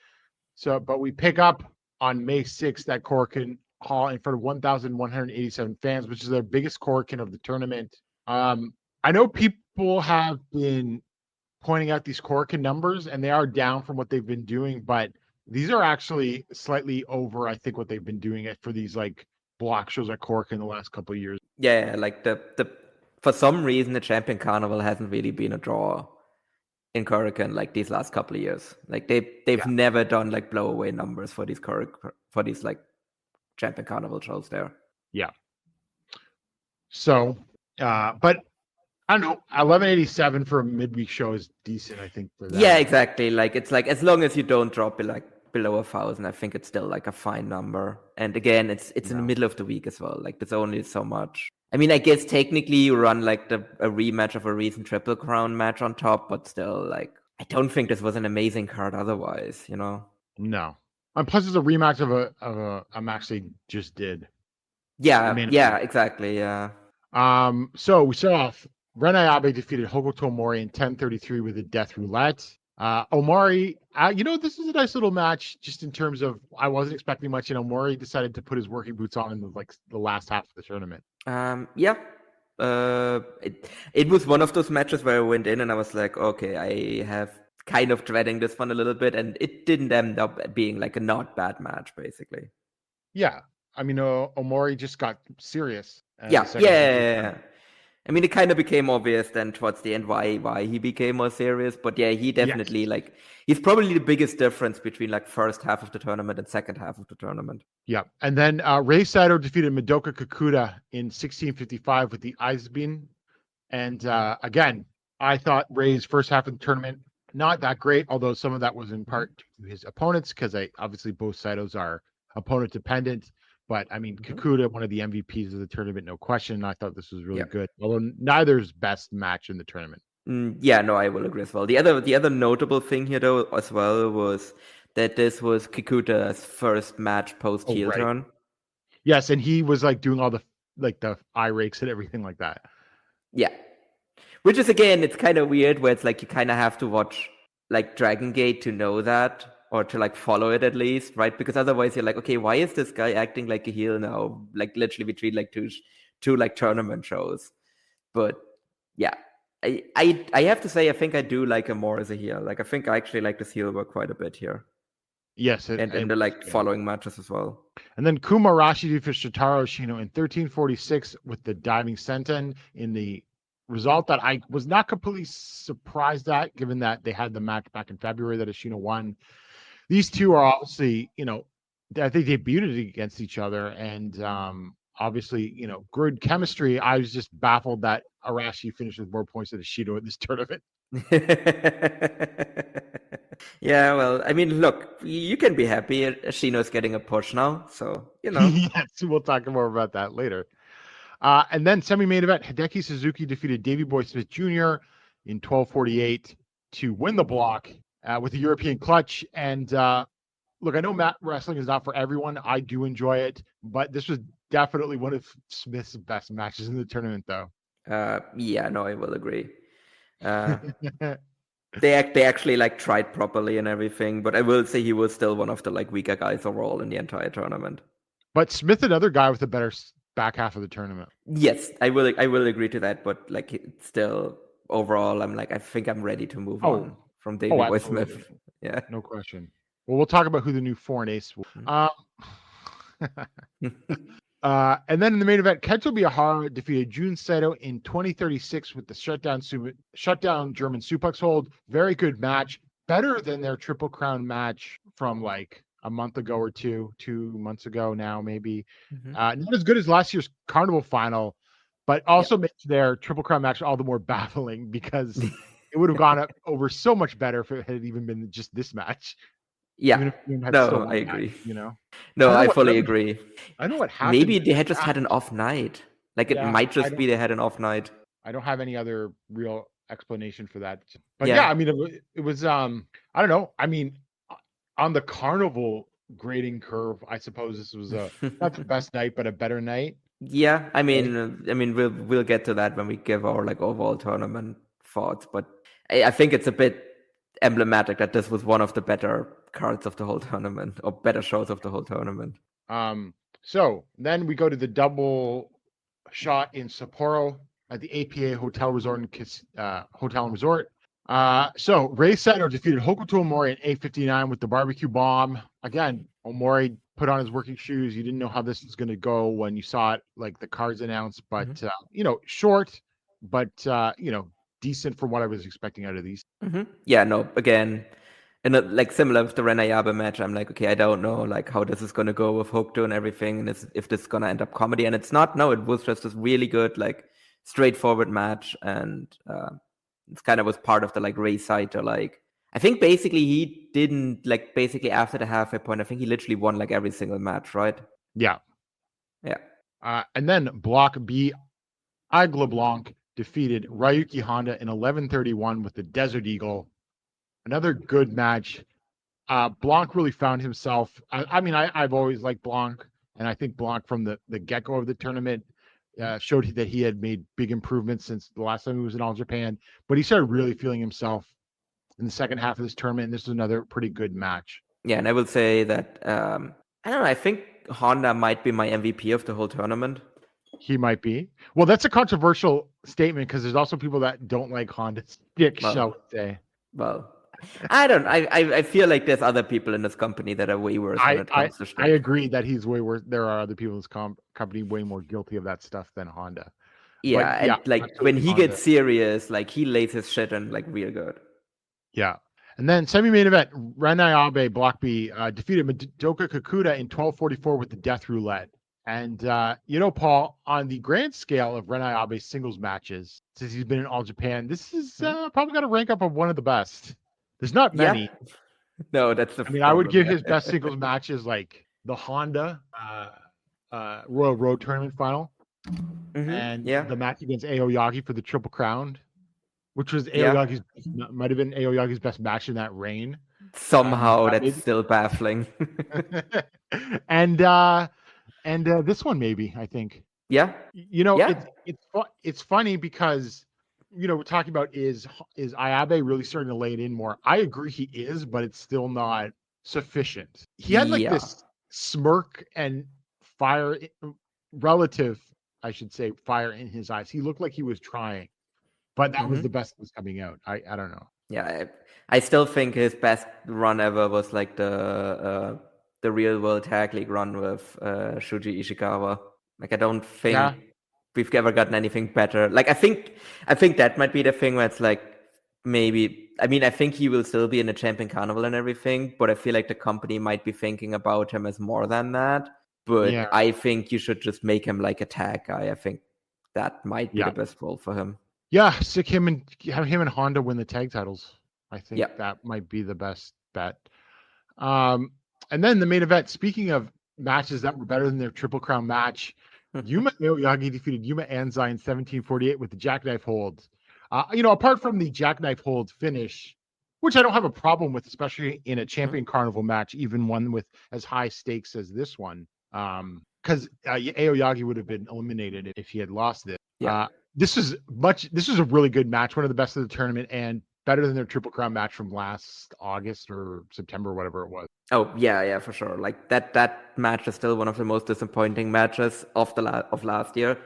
So, but we pick up on May 6th at Korakuen Hall in front of 1,187 fans, which is their biggest Korakuen of the tournament. I know people have been pointing out these Korakuen numbers, and they are down from what they've been doing, but these are actually slightly over, I think, what they've been doing for these like block shows at Korakuen the last couple of years. Yeah, like the for some reason the Champion Carnival hasn't really been a draw in Korakuen like these last couple of years. Like they've never done like blow away numbers for these like Champion Carnival shows there. Yeah. So, but I don't know, 1187 for a midweek show is decent, I think, for that. Yeah, exactly. Like it's like as long as you don't drop it like below 1,000, I think it's still like a fine number. And again, it's in the middle of the week as well. Like there's only so much. I mean, I guess technically you run like a rematch of a recent Triple Crown match on top, but still, like I don't think this was an amazing card otherwise, you know? No. And plus it's a rematch of a match they just did. Yeah, exactly, yeah. So we start off. Ren Ayabe defeated Hokuto Omori in 10:33 with a death roulette. Omori, this is a nice little match just in terms of I wasn't expecting much, and Omori decided to put his working boots on in the last half of the tournament. It was one of those matches where I went in and I was like, okay, I have kind of dreading this one a little bit, and it didn't end up being like a not bad match, basically. Yeah, I mean, Omori just got serious. Yeah. I mean, it kind of became obvious then towards the end why he became more serious. But yeah, he definitely he's probably the biggest difference between like first half of the tournament and second half of the tournament. Yeah. And then Rei Saito defeated Madoka Kakuta in 16:55 with the Eisbein. And again, I thought Rei's first half of the tournament, not that great, although some of that was in part to his opponents because obviously both Saitos are opponent dependent. But I mean, Kakuta, one of the MVPs of the tournament, no question. I thought this was really good, although neither's best match in the tournament. Yeah, no, I will agree as well. The other notable thing here, though, as well, was that this was Kikuta's first match post heel turn. Yes, and he was like doing all the eye rakes and everything like that. Yeah, which is again, it's kind of weird where it's like you kind of have to watch like Dragon Gate to know that. Or to like follow it at least, right? Because otherwise you're like, okay, why is this guy acting like a heel now? Like literally between like two like tournament shows. But yeah, I have to say I think I do like him more as a heel. Like I think I actually like this heel work quite a bit here. Yes, and the like following matches as well. And then Kumarashi defeated Shotaro Ashino in 13:46 with the diving senten in the result that I was not completely surprised at, given that they had the match back in February that Ashino won. These two are obviously, I think they debuted against each other, and obviously, good chemistry. I was just baffled that Arashi finished with more points than Ishino in this tournament. Yeah, well, I mean, look, you can be happy. Ashino's getting a push now, so Yes, we'll talk more about that later. And then semi-main event: Hideki Suzuki defeated Davey Boy Smith Jr. in 12:48 to win the block. With the European clutch. And look, I know wrestling is not for everyone. I do enjoy it, but this was definitely one of Smith's best matches in the tournament, though. Yeah, no, I will agree. They actually like tried properly and everything, but I will say he was still one of the like weaker guys overall in the entire tournament. But Smith, another guy with a better back half of the tournament. Yes, I will agree to that, but like it's still overall, I think I'm ready to move on. From Davey Boy Smith. Yeah. No question. Well, we'll talk about who the new foreign ace will be. And then in the main event, Kento Miyahara defeated Jun Saito in 20:36 with the shutdown German suplex hold. Very good match. Better than their Triple Crown match from like a month ago or 2 months ago now, maybe. Mhm. Not as good as last year's Carnival final, but also makes their Triple Crown match all the more baffling because it would have gone up over so much better if it had even been just this match. Yeah. Even if Moon had No, still I won that, agree. you know. No, I don't I know what fully really- agree. I don't know what happened. Maybe to they this had just had match. an off night. Like it Yeah, might I just don't- be they had an off night. I don't have any other real explanation for that. But Yeah. yeah, I mean, it was I don't know. I mean, on the Carnival grading curve, I suppose this was not the best night, but a better night. Yeah, I mean, we'll get to that when we give our like overall tournament thoughts, but I think it's a bit emblematic that this was one of the better cards of the whole tournament, or better shows of the whole tournament. So then we go to the double shot in Sapporo at the APA Hotel Resort and Resort. So Ray Sato defeated Hokuto Omori in 8:59 with the barbecue bomb. Again, Omori put on his working shoes. You didn't know how this was going to go when you saw it, like the cards announced, but short, but decent for what I was expecting out of these. Yeah, no, again, and like similar with the Renayabe match, I'm like, okay, I don't know like how this is gonna go with Hokuto and everything, and if this is gonna end up comedy, and it's not. No, it was just this really good, like straightforward match, and it's kind of was part of the like Ray Saito, like I think basically he didn't like basically after the halfway point, I think he literally won like every single match, right? Yeah. Yeah. And then Block B, Aigle Blanc defeated Ryuki Honda in 11:31 with the Desert Eagle. Another good match. Blanc really found himself. I've always liked Blanc, and I think Blanc from the get-go of the tournament showed that he had made big improvements since the last time he was in All Japan. But he started really feeling himself in the second half of this tournament, and this is another pretty good match. Yeah, and I will say that I don't know. I think Honda might be my MVP of the whole tournament. He might be. Well, that's a controversial statement because there's also people that don't like Honda's stick, shall we say. Well, I feel like there's other people in this company that are way worse when it comes to shtick. I agree that he's way worse. There are other people in this company way more guilty of that stuff than Honda. Yeah, but, and like when he gets serious, like he lays his shit in like real good. Yeah. And then semi-main event, Renayabe Block B defeated Madoka Kakuta in 12:44 with the Death Roulette. And Paul, on the grand scale of Renayabe's singles matches since he's been in All Japan, this is probably got to rank up of one of the best. There's not many. Yeah. No, that's the. I would give his best singles matches like the Honda Royal Road Tournament final, and the match against Aoyagi for the Triple Crown, which was might have been Aoyagi's best match in that reign. Somehow that's still baffling. and this one maybe, I think. Yeah. It's funny because we're talking about is Ayabe really starting to lay it in more? I agree he is, but it's still not sufficient. He had this smirk and fire, relative, I should say, fire in his eyes. He looked like he was trying, but that was the best that was coming out. I don't know. Yeah, I still think his best run ever was like the Real World Tag League run with Shuji Ishikawa. Like I don't think we've ever gotten anything better. Like I think that might be the thing where it's like maybe. I mean, I think he will still be in the Champion Carnival and everything, but I feel like the company might be thinking about him as more than that. But I think you should just make him like a tag guy. I think that might be the best role for him. Yeah, stick him and have him and Honda win the tag titles. I think that might be the best bet. And then the main event, speaking of matches that were better than their Triple Crown match, Yuma Aoyagi defeated Yuma Anzai in 17:48 with the jackknife hold. Apart from the jackknife hold finish, which I don't have a problem with, especially in a Champion Carnival match, even one with as high stakes as this one, because Aoyagi would have been eliminated if he had lost this. This is a really good match, one of the best of the tournament, and better than their Triple Crown match from last August or September, whatever it was. Oh yeah, for sure. Like that match is still one of the most disappointing matches of last year.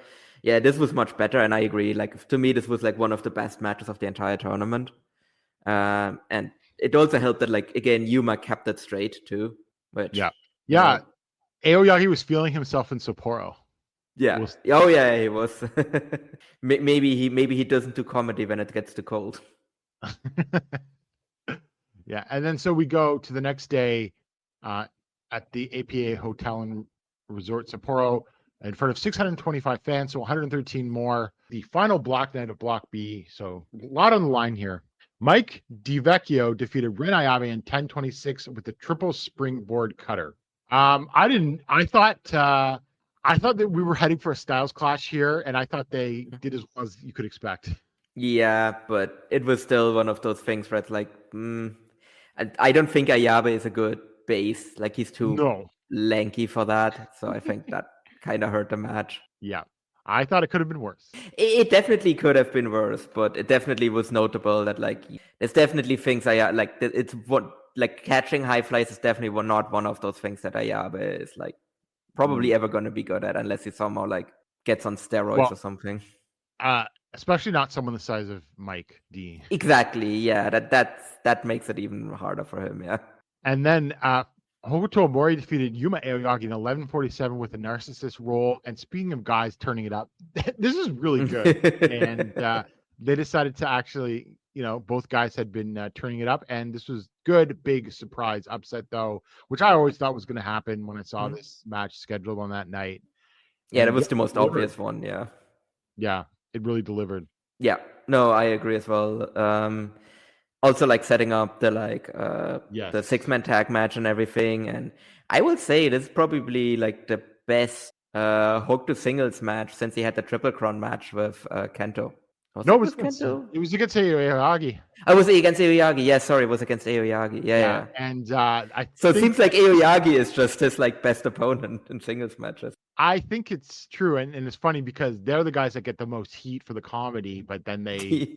Yeah, this was much better, and I agree. Like to me, this was like one of the best matches of the entire tournament. And it also helped that like again Yuma kept it straight too. Which Aoyagi was feeling himself in Sapporo. Yeah. He was. maybe he doesn't do comedy when it gets too cold. Yeah, and then so we go to the next day. at the APA Hotel and Resort Sapporo in front of 625 fans, so 113 more. The final block night of Block B, so a lot on the line here. Mike DiVecchio defeated Ren Ayabe in 10:26 with the triple springboard cutter. I thought that we were heading for a styles clash here, and I thought they did as well as you could expect. Yeah, but it was still one of those things where it's like, I don't think Ayabe is a good base. Like, he's too lanky for that. So I think that kind of hurt the match. Yeah. I thought it could have been worse. It definitely could have been worse, but it definitely was notable that, like, there's definitely things it's what, like, catching high flies is definitely not one of those things that Ayabe is, like, probably ever going to be good at, unless he somehow, like, gets on steroids or something. Especially not someone the size of Mike D. Exactly, yeah. That makes it even harder for him, yeah. And then Hokuto Mori defeated Yuma Aoyagi in 11:47 with a narcissist roll. And speaking of guys turning it up, this is really good. And they decided to actually, both guys had been turning it up. And this was good, big surprise upset, though, which I always thought was going to happen when I saw this match scheduled on that night. Yeah, that was the most obvious one, yeah. Yeah, it really delivered. Yeah, no, I agree as well. Also, like, setting up the the 6-man tag match and everything, and I will say this is probably like the best Hokuto singles match since he had the Triple Crown match with Kento. It was against Aoyagi. I was against Aoyagi. Yeah, sorry, it was against Aoyagi. Yeah. And it seems like Aoyagi is just his like best opponent in singles matches. I think it's true, and it's funny because they're the guys that get the most heat for the comedy, but then they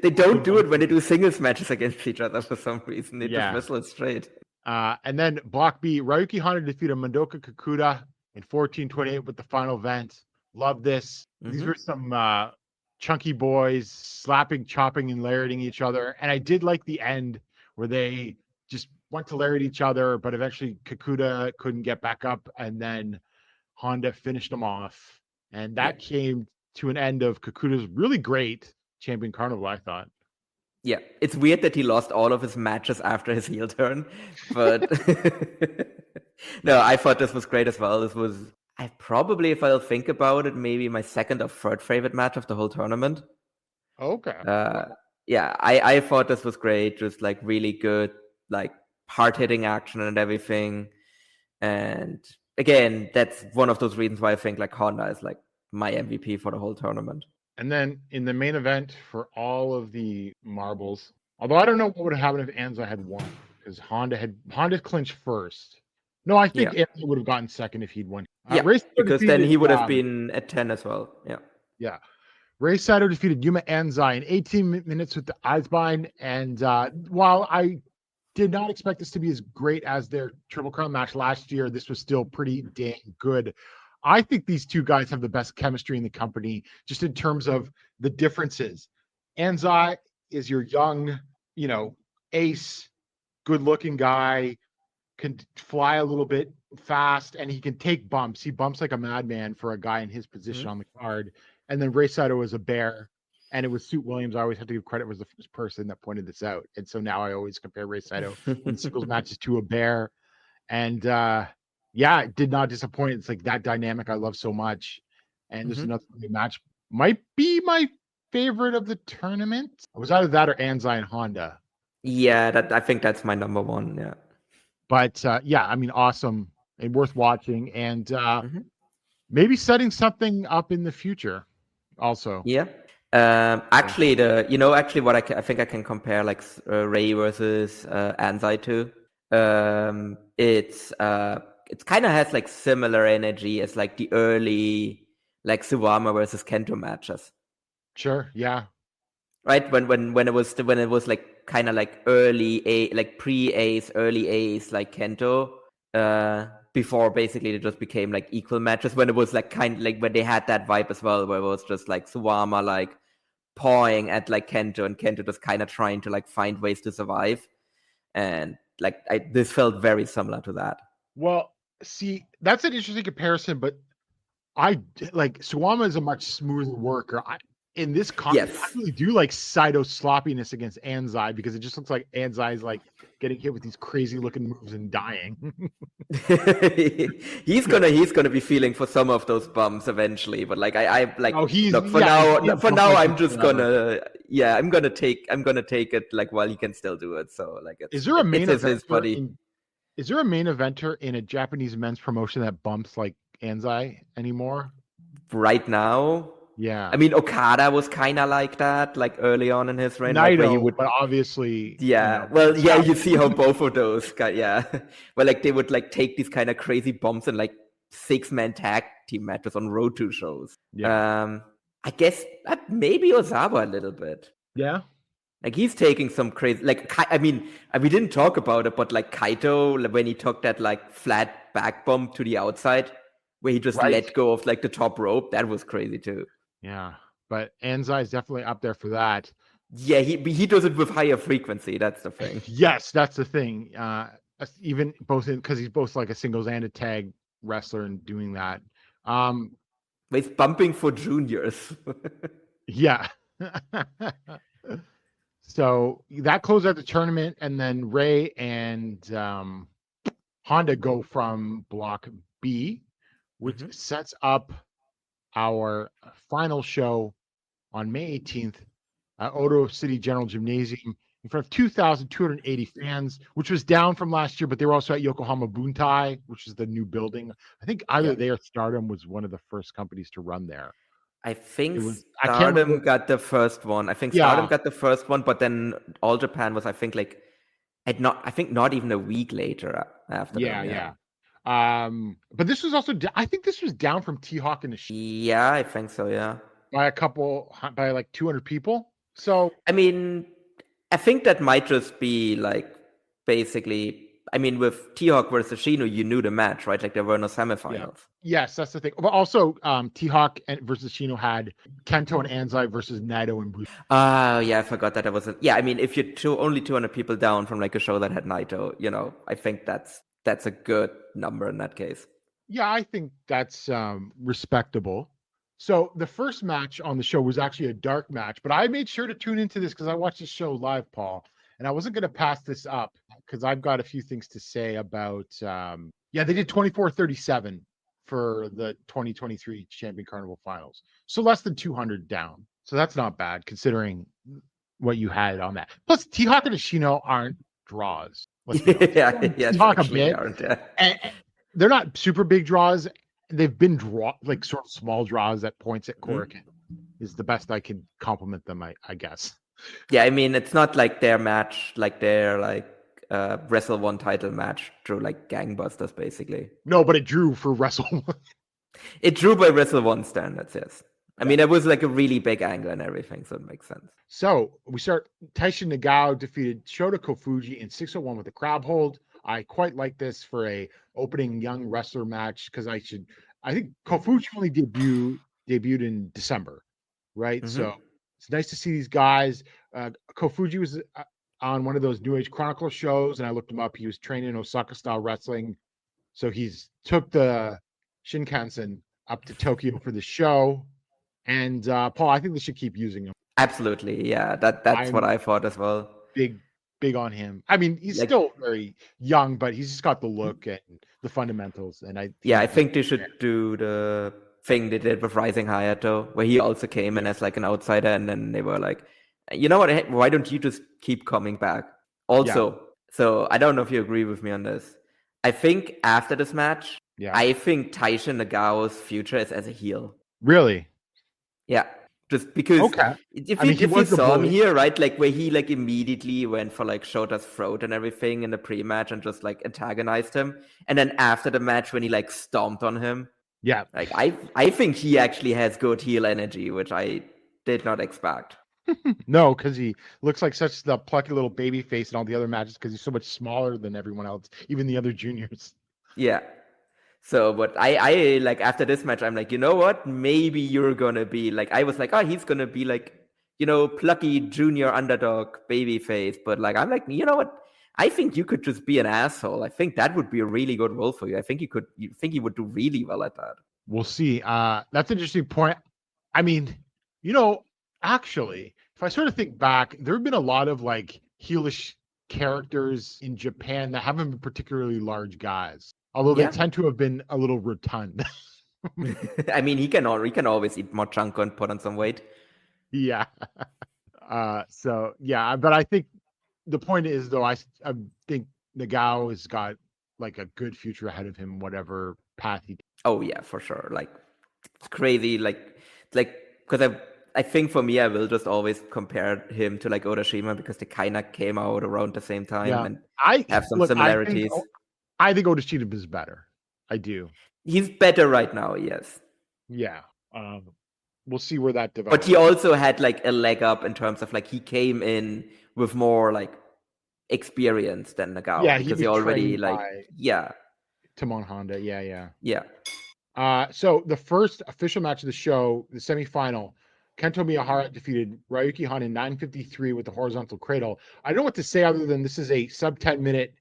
don't do it when they do singles matches against each other for some reason. They just whistle it straight. And then Block B, Ryuki Honda defeated Madoka Kakuta in 14:28 with the final event. Love this. These were some chunky boys slapping, chopping, and lariating each other. And I did like the end where they just went to lariat each other, but eventually Kakuta couldn't get back up, and then Honda finished them off. And that came to an end of Kakuta's really great Champion Carnival, I thought. Yeah, it's weird that he lost all of his matches after his heel turn, but no, I thought this was great as well. This was, if I'll think about it, maybe my second or third favorite match of the whole tournament. Okay. Yeah, I thought this was great. Just like really good, like hard-hitting action and everything. And again, that's one of those reasons why I think like Honda is like my MVP for the whole tournament. And then in the main event for all of the marbles, although I don't know what would have happened if Anza had won, because Honda clinched first. No, I think Anza would have gotten second if he'd won. Because then he would have been at 10 as well. Yeah. Rei Saito defeated Yuma Anzai in 18 minutes with the Eisbein. And while I did not expect this to be as great as their Triple Crown match last year, this was still pretty dang good. I think these two guys have the best chemistry in the company, just in terms of the differences. Anzai is your young, ace, good-looking guy, can fly a little bit fast, and he can take bumps. He bumps like a madman for a guy in his position on the card. And then Rei Saito is a bear, and it was Suit Williams. I always have to give credit, was the first person that pointed this out. And so now I always compare Rei Saito in singles matches to a bear. And it did not disappoint. It's like that dynamic I love so much. And there's another match. Might be my favorite of the tournament. It was either that or Anzai and Honda. Yeah, I think that's my number one. Yeah. But awesome and worth watching, and maybe setting something up in the future also. Yeah. Actually, what I think I can compare like Ray versus Anzai to. It's kind of has like similar energy as like the early like Suwama versus Kento matches. Sure. Yeah. Right. When it was like kind of like early like pre-Ace, early Ace like Kento. Before basically it just became like equal matches, when it was like kind of like when they had that vibe as well, where it was just like Suwama like pawing at like Kento, and Kento just kind of trying to like find ways to survive, and like this felt very similar to that. Well, see, that's an interesting comparison, but I like Suwama is a much smoother worker. in this context, I really do like Saito's sloppiness against Anzai because it just looks like Anzai's like getting hit with these crazy looking moves and dying. he's gonna be feeling for some of those bumps eventually, but like I like for now I'm just gonna I'm gonna take it like while he can still do it. So like is there a main eventer in a Japanese men's promotion that bumps like Anzai anymore? Right now? Yeah. I mean, Okada was kind of like that, like early on in his reign. Naito, but obviously... Yeah, well, yeah, you see how both of those guys, well, like, they would, like, take these kind of crazy bumps and, like, 6-man tag team matches on Road 2 shows. Yeah. I guess maybe Ozawa a little bit. Yeah. Like, he's taking some crazy... Like, I mean, we didn't talk about it, but, like, Kaito, when he took that, like, flat back bump to the outside, where he just let go of, like, the top rope, that was crazy, too. Yeah, but Anzai is definitely up there for that. Yeah, he does it with higher frequency. That's the thing. Yes, that's the thing. Even both because he's both like a singles and a tag wrestler and doing that. He's bumping for juniors. Yeah. So that closed out the tournament, and then Ray and Honda go from Block B, which sets up our final show on May 18th at Odo City General Gymnasium in front of 2,280 fans, which was down from last year, but they were also at Yokohama Buntai, which is the new building. I think either they or Stardom was one of the first companies to run there. I think Stardom got the first one. I think Stardom got the first one, but then All Japan was, I think, like, not even a week later after that. Yeah. But this was also, I think this was down from T-Hawk and the Yeah, I think so, yeah. By like 200 people. So, I mean, I think that might just be like, basically, I mean, with T-Hawk versus Shino, you knew the match, right? Like, there were no semifinals. Yeah. Yes, that's the thing. But also, T-Hawk versus Shino had Kento and Anzai versus Naito and Bruce. Yeah, I forgot that there was I mean, if you're only 200 people down from like a show that had Naito, you know, I think that's a good number in that case. Yeah, I think that's respectable. So the first match on the show was actually a dark match, but I made sure to tune into this because I watched the show live, Paul, and I wasn't going to pass this up because I've got a few things to say about, they did 24-37 for the 2023 Champion Carnival Finals. So less than 200 down. So that's not bad considering what you had on that. Plus, T-Hawk and Ashino aren't draws. Talk a bit. And they're not super big draws. They've been like sort of small draws at points at Korakuen is the best I can compliment them, I guess. Yeah, I mean, it's not like their match, like their like Wrestle One title match drew like gangbusters, basically. No, but it drew for Wrestle One. It drew by Wrestle One standards, yes. I mean, it was like a really big angle and everything, so it makes sense. So we start. Taishin Nagao defeated Shota Kofuji in 601 with a crab hold. I quite like this for a opening young wrestler match because I think Kofuji only debuted in December, right? So it's nice to see these guys. Kofuji was on one of those New Age Chronicle shows, and I looked him up. He was training in Osaka style wrestling, so he's took the Shinkansen up to Tokyo for the show. And Paul, I think they should keep using him. Absolutely, yeah. That's what I thought as well. Big on him. I mean, he's still very young, but he's just got the look and the fundamentals. And I think they should do the thing they did with Rising Hayato, where he also came in as like an outsider, and then they were like, you know what? Why don't you just keep coming back? Also, so I don't know if you agree with me on this. I think after this match, I think Taishin Nagao's future is as a heel. Really? Yeah, just because if you saw him here, right, like where he like immediately went for like Shota's throat and everything in the pre-match and just like antagonized him, and then after the match when he like stomped on him, like I think he actually has good heel energy, which I did not expect. No, because he looks like such the plucky little baby face in all the other matches because he's so much smaller than everyone else, even the other juniors. Yeah. So, but I like after this match, I'm like, you know what? Maybe you're gonna be like, I was like, oh, he's gonna be like, you know, plucky junior underdog baby face. But like, I'm like, you know what? I think you could just be an asshole. I think that would be a really good role for you. I think you would do really well at that. We'll see. That's an interesting point. I mean, you know, Actually, if I sort of think back, there have been a lot of like heelish characters in Japan that haven't been particularly large guys, although they Yeah. tend to have been a little rotund. I mean, he can always eat more chunk and put on some weight. Yeah. So yeah, but I think the point is though, I think Nagao has got like a good future ahead of him, whatever path he. Oh yeah, for sure. Like it's crazy. Like because I think for me, I will just always compare him to like Odashima because they kind of came out around the same time and have some similarities. I think Odashima is better. I do. He's better right now. Yes. Yeah. We'll see where that develops. But he also had like a leg up in terms of like he came in with more like experience than Nagao. Yeah, because he already like Timon Honda. Yeah. So the first official match of the show, the semifinal, Kento Miyahara defeated Ryuki Han in 9:53 with the horizontal cradle. I don't know what to say other than this is a sub 10-minute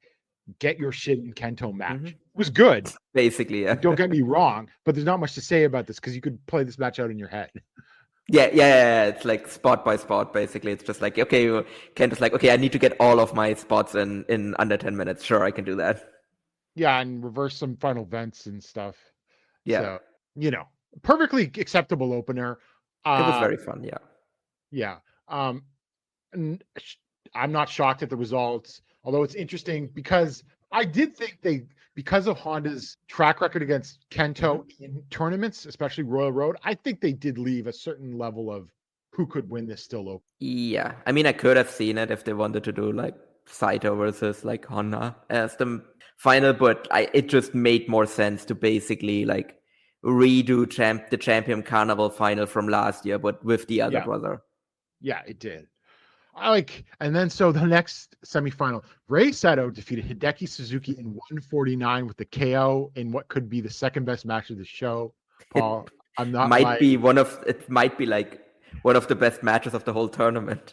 get your shit in Kento match. Mm-hmm. It was good. Basically, yeah. Don't get me wrong, but there's not much to say about this because you could play this match out in your head. Yeah. It's like spot by spot, basically. It's just like, okay, Kento's like, okay, I need to get all of my spots in under 10 minutes. Sure, I can do that. Yeah, and reverse some final vents and stuff. Yeah. So, perfectly acceptable opener. It was very fun, yeah. Yeah. I'm not shocked at the results, although it's interesting because I did think because of Honda's track record against Kento in tournaments, especially Royal Road, I think they did leave a certain level of who could win this still open. Yeah. I mean, I could have seen it if they wanted to do like Saito versus like Honda as the final, but it just made more sense to basically like redo the Champion Carnival final from last year, but with the other brother. Yeah, it did. And then so the next semifinal, Rei Sato defeated Hideki Suzuki in 149 with the KO in what could be the second best match of the show. Paul, it might be like one of the best matches of the whole tournament.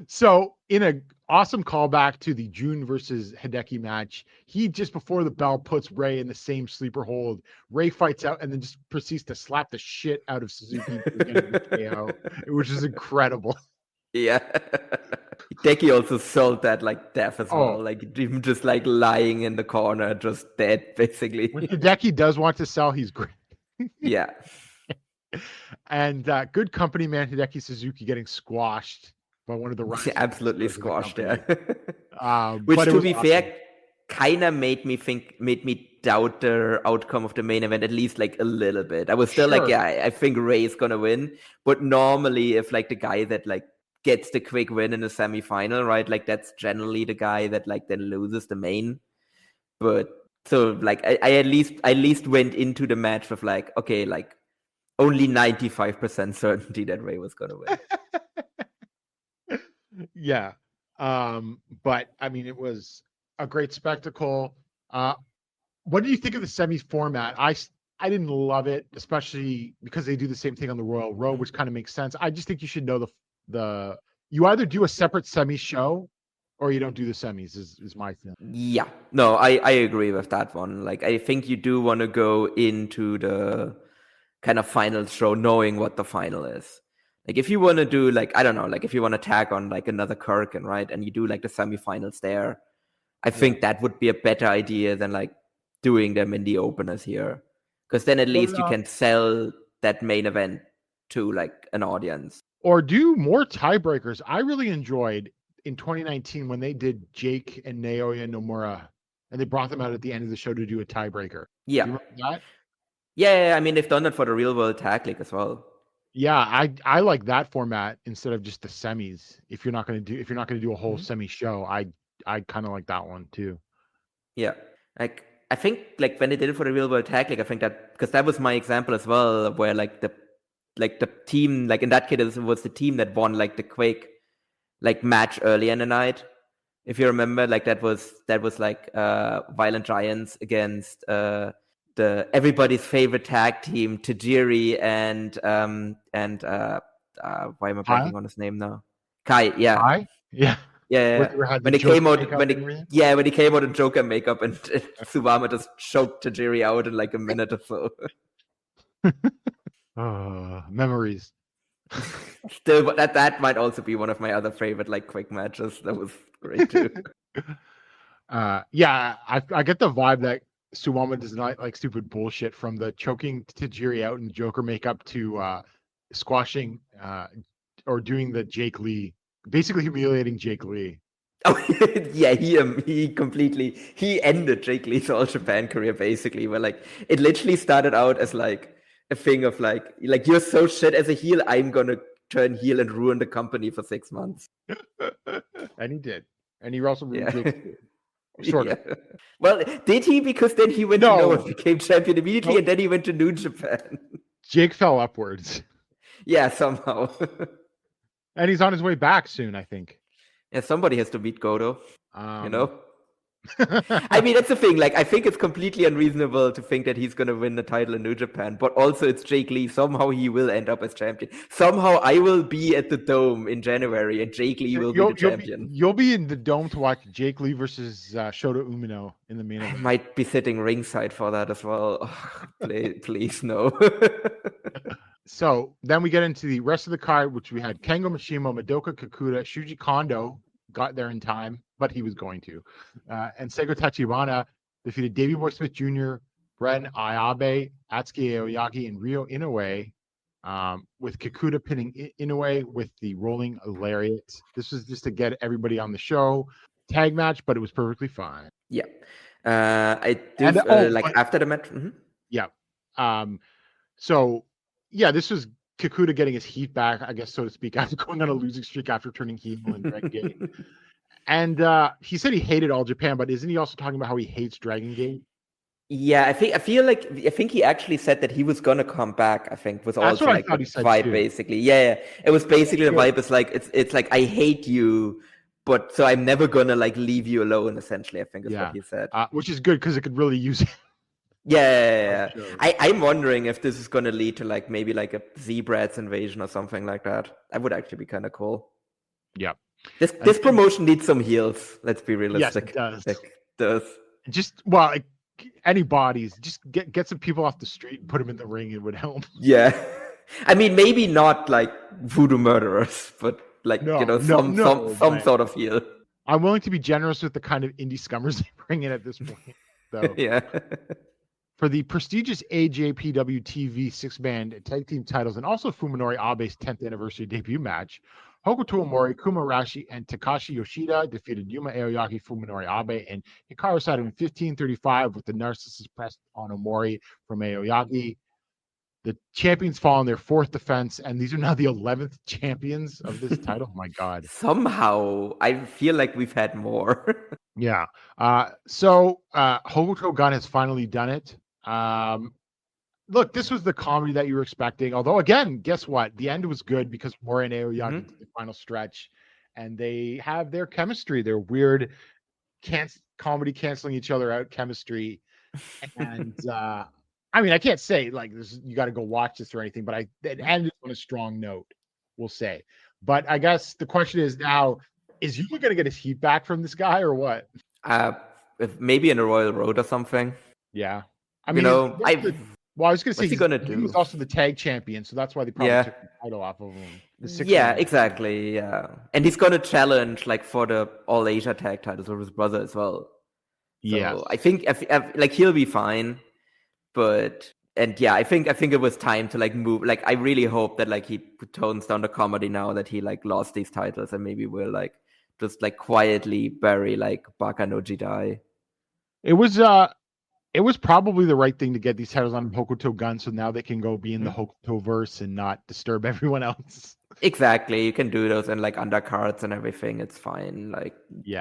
So in an awesome callback to the June versus Hideki match, he just before the bell puts Rei in the same sleeper hold. Rei fights out and then just proceeds to slap the shit out of Suzuki for getting the KO, which is incredible. Yeah. Hideki also sold that like death as well. Like him just like lying in the corner, just dead, basically. When Hideki does want to sell, he's great. Yeah. And good company man Hideki Suzuki getting squashed by one of the Russians. Absolutely squashed, yeah. Which, to be fair, kind of made me doubt the outcome of the main event, at least like a little bit. I was still like, I think Rei's gonna win. But normally, if like the guy that like gets the quick win in the semifinal, right? Like that's generally the guy that like then loses the main. But so like I at least went into the match with like, okay, like only 95% certainty that Rei was gonna win. Yeah. But I mean, it was a great spectacle. What do you think of the semis format? I didn't love it, especially because they do the same thing on the Royal Road, which kind of makes sense. I just think you should know you either do a separate semi show or you don't do the semis is my thing. Yeah. No, I agree with that one. Like I think you do want to go into the kind of final show knowing what the final is. Like if you want to do like, I don't know, like if you want to tag on like another Korakuen, right? And you do like the semifinals there, I think that would be a better idea than like doing them in the openers here. Because then at least you can sell that main event to like an audience. Or do more tiebreakers. I really enjoyed in 2019 when they did Jake and Naoya Nomura and they brought them out at the end of the show to do a tiebreaker. Yeah. You remember that? Yeah, I mean they've done that for the Real World Tag League as well. Yeah, I like that format instead of just the semis. If you're not gonna do a whole semi show, I kind of like that one too. Yeah, like I think like when they did it for the Real World Tag League, I think that because that was my example as well, where like the team, like in that case it was the team that won like the Quake like match early in the night. If you remember, like that was like Violent Giants against the everybody's favorite tag team, Tajiri and why am I blanking on his name now? Kai, yeah. Kai? Yeah. Yeah. When he came out in Joker makeup and Suwama just choked Tajiri out in like a minute or so. Memories. Still, that might also be one of my other favorite like quick matches. That was great too. Yeah, I get the vibe that Suwama does not like stupid bullshit, from the choking Tajiri out in the Joker makeup to squashing or doing the Jake Lee, basically humiliating Jake Lee. Oh yeah, he ended Jake Lee's All Japan career basically, where like it literally started out as like a thing of like you're so shit as a heel, I'm gonna turn heel and ruin the company for 6 months. And he did. And he also ruined Yeah. Jake. Sort of. Well, did he? Because then he went to Noah and became champion immediately, and then he went to New Japan. Jake fell upwards. Yeah, somehow. And he's on his way back soon, I think. Yeah, somebody has to beat Goto. You know? I mean, that's the thing. Like, I think it's completely unreasonable to think that he's going to win the title in New Japan, but also it's Jake Lee. Somehow he will end up as champion. Somehow I will be at the Dome in January, and Jake Lee will be the champion. You'll be in the Dome to watch Jake Lee versus Shota Umino in the main event. I might be sitting ringside for that as well. Oh, please, no. So then we get into the rest of the card, which we had Kengo Mishima, Madoka Kakuta, Shuji Kondo got there in time, but he was going to. And Seigo Tachibana defeated Davey Boy Smith Jr., Bren Ayabe, Atsuki Aoyagi, and Ryo Inoue, with Kakuta pinning Inoue with the rolling lariat. This was just to get everybody on the show. Tag match, but it was perfectly fine. Yeah. After the match. Mm-hmm. Yeah. So, yeah, this was Kakuta getting his heat back, I guess, so to speak, after going on a losing streak after turning heel in Dragon Gate. And he said he hated All Japan, but isn't he also talking about how he hates Dragon Gate? Yeah, I think he actually said that he was gonna come back. I think was also like the vibe too. Basically. Yeah, it was basically the vibe is like it's like I hate you, but so I'm never gonna like leave you alone. Essentially, I think is what he said. Which is good because it could really use it. Yeah. Sure. I'm wondering if this is going to lead to like maybe like a Z-Brats invasion or something like that. That would actually be kind of cool. Yeah. This promotion needs some heels. Let's be realistic. Yes, it does. Just any bodies. Just get some people off the street and put them in the ring. It would help. Yeah. I mean, maybe not like voodoo murderers, but like some sort of heel. I'm willing to be generous with the kind of indie scummers they bring in at this point. So. Yeah. For the prestigious AJPW TV 6-man tag team titles and also Fuminori Abe's 10th anniversary debut match, Hokuto Omori, Kuma Arashi, and Takashi Yoshida defeated Yuma Aoyagi, Fuminori Abe, and Hikaru Sato in 15:35 with the narcissist press on Omori from Aoyagi. The champions fall on their 4th defense, and these are now the 11th champions of this title. Oh my God. Somehow, I feel like we've had more. Yeah. So Hokuto Gun has finally done it. Look, this was the comedy that you were expecting. Although, again, guess what? The end was good because Mori and Aoyagi did the final stretch, and they have their chemistry, their weird comedy canceling each other out chemistry. And I mean, I can't say like this. You got to go watch this or anything, but it ended on a strong note, we'll say. But I guess the question is now: is Yuma going to get his heat back from this guy or what? Maybe in a Royal Road or something. Yeah. I mean, I was going to say he's also the tag champion, so that's why they probably took the title off of him. Yeah, exactly. Yeah, and he's going to challenge like for the All Asia tag titles with his brother as well. So yeah, I think like he'll be fine, but I think it was time to like move. Like I really hope that like he tones down the comedy now that he like lost these titles, and maybe we'll like just like quietly bury like Baka no Jidai. It was probably the right thing to get these titles on Hokuto Gun, so now they can go be in the Hokuto verse and not disturb everyone else. Exactly, you can do those and like undercards and everything. It's fine. Like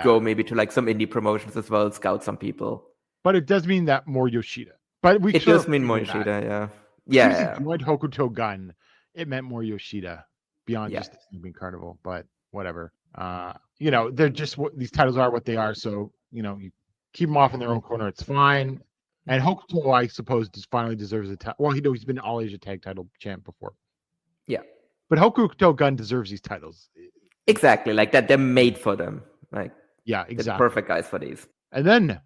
go maybe to like some indie promotions as well, scout some people. But it does mean that more Yoshida. But it does mean more Yoshida, yeah. If you joined Hokuto Gun, it meant more Yoshida beyond just the Champion Carnival. But whatever. They're just these titles are what they are. So you keep them off in their own corner. It's fine. And Hokuto, I suppose, finally deserves a title. Well, he's been an All Asia Tag Title champ before. Yeah. But Hokuto Gun deserves these titles. Exactly. Like that. They're made for them. Like, yeah, exactly. They're perfect guys for these. And then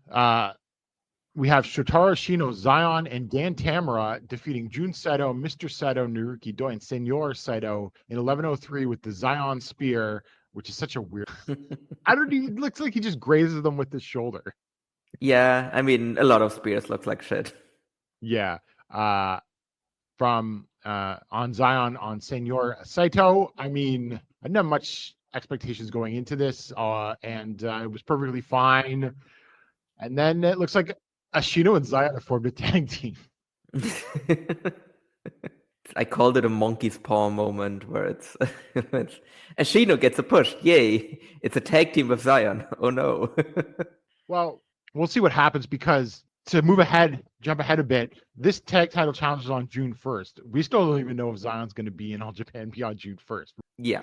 we have Shotaro Ashino, Zion, and Dan Tamura defeating Jun Saito, Mr. Saito, Naruki Doi, and Senor Saito in 11:03 with the Zion Spear, which is such a weird. I don't know. It looks like he just grazes them with his shoulder. Yeah, I mean, a lot of spears look like shit. Yeah. From on Zion on Senor Saito. I mean, I didn't have much expectations going into this, and it was perfectly fine. And then it looks like Ashino and Zion have formed a tag team. I called it a monkey's paw moment where it's Ashino gets a push. Yay. It's a tag team with Zion. Oh no. Well, we'll see what happens because to jump ahead a bit, this tag title challenge is on June 1st. We still don't even know if Zion's going to be in All Japan beyond June 1st. Yeah.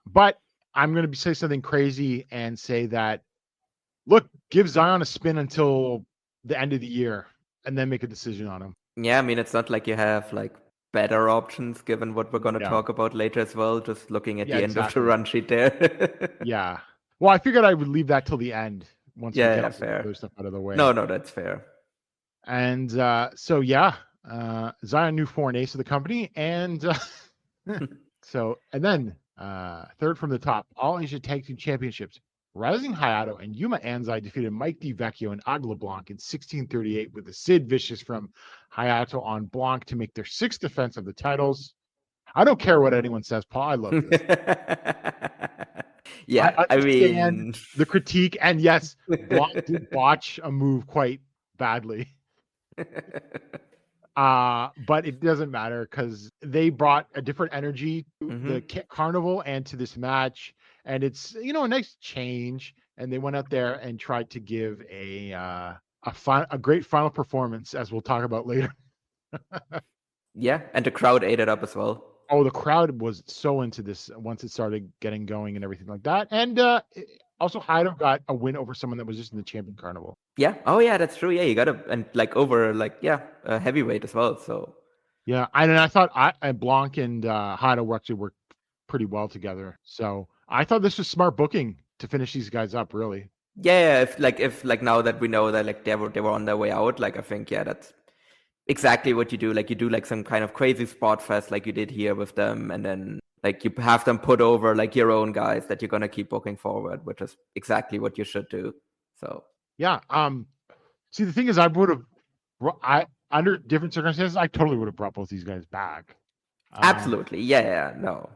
But I'm going to say something crazy and say that, look, give Zion a spin until the end of the year and then make a decision on him. Yeah, I mean, it's not like you have like better options given what we're going to talk about later as well, just looking at the end of the run sheet there. Yeah. Well, I figured I would leave that till the end once we get fair. other stuff out of the way. No, that's fair. And so, Zion, new foreign ace of the company. And and then third from the top, All Asia Tag Team Championships. Rising Hayato and Yuma Anzai defeated Mike DiVecchio and Agla Blanc in 16:38 with a Sid Vicious from Hayato on Blanc to make their sixth defense of the titles. I don't care what anyone says, Paul. I love this. Yeah, I mean the critique, and yes, Blanc did botch a move quite badly. But it doesn't matter because they brought a different energy to the carnival and to this match. And it's, a nice change. And they went out there and tried to give a great final performance, as we'll talk about later. Yeah, and the crowd ate it up as well. Oh, the crowd was so into this once it started getting going and everything like that. And also, Hayato got a win over someone that was just in the Champion Carnival. Yeah. Oh, yeah, that's true. Yeah, you got a heavyweight as well. So. Yeah, and I thought Blanc and Hayato actually worked pretty well together. So I thought this was smart booking to finish these guys up, really. Yeah, if now that we know that like they were on their way out, like I think that's exactly what you do. Like you do like some kind of crazy spot fest like you did here with them, and then like you have them put over like your own guys that you're gonna keep booking forward, which is exactly what you should do. So yeah, see the thing is, under different circumstances, I totally would have brought both these guys back. Absolutely, no.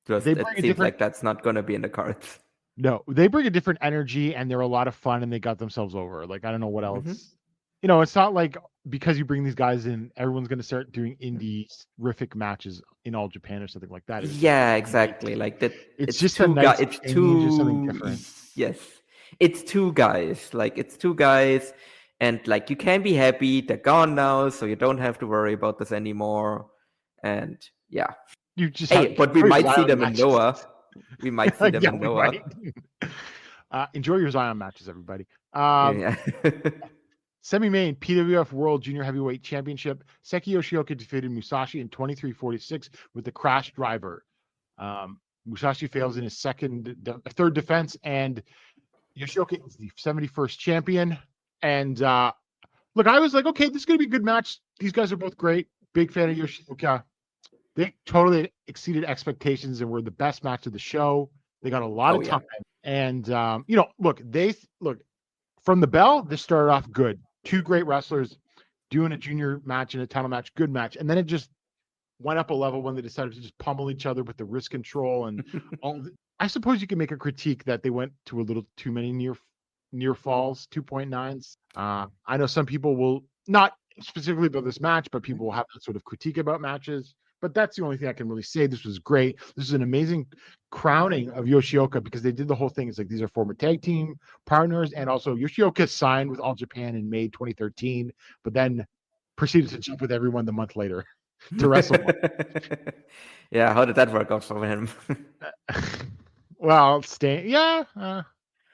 Just, it seems like that's not going to be in the cards. No, they bring a different energy, and they're a lot of fun, and they got themselves over. Like, I don't know what else. It's not like because you bring these guys in, everyone's going to start doing indie-rific matches in All Japan or something like that. Yeah, exactly. Like that. It's just a nice change, just something different. Yes, it's two guys. Like it's two guys, and like you can be happy they're gone now, so you don't have to worry about this anymore. And yeah. But we might see them in Noah. We might see them in Noah. Enjoy your Zion matches, everybody. Semi-main PWF World Junior Heavyweight Championship. Seki Yoshioka defeated Musashi in 23:46 with the crash driver. Musashi fails in his third defense, and Yoshioka is the 71st champion. And look, I was like, okay, this is going to be a good match. These guys are both great. Big fan of Yoshioka. They totally exceeded expectations and were the best match of the show. They got a lot of time. And, look, from the bell, this started off good. Two great wrestlers doing a junior match and a title match, good match. And then it just went up a level when they decided to just pummel each other with the wrist control. And I suppose you can make a critique that they went to a little too many near falls, 2.9s. I know some people will, not specifically about this match, but people will have that sort of critique about matches. But that's the only thing I can really say. This was great. This is an amazing crowning of Yoshioka because they did the whole thing. It's like these are former tag team partners. And also Yoshioka signed with All Japan in May 2013, but then proceeded to jump with everyone the month later to wrestle. Yeah, how did that work out for him? Well, it's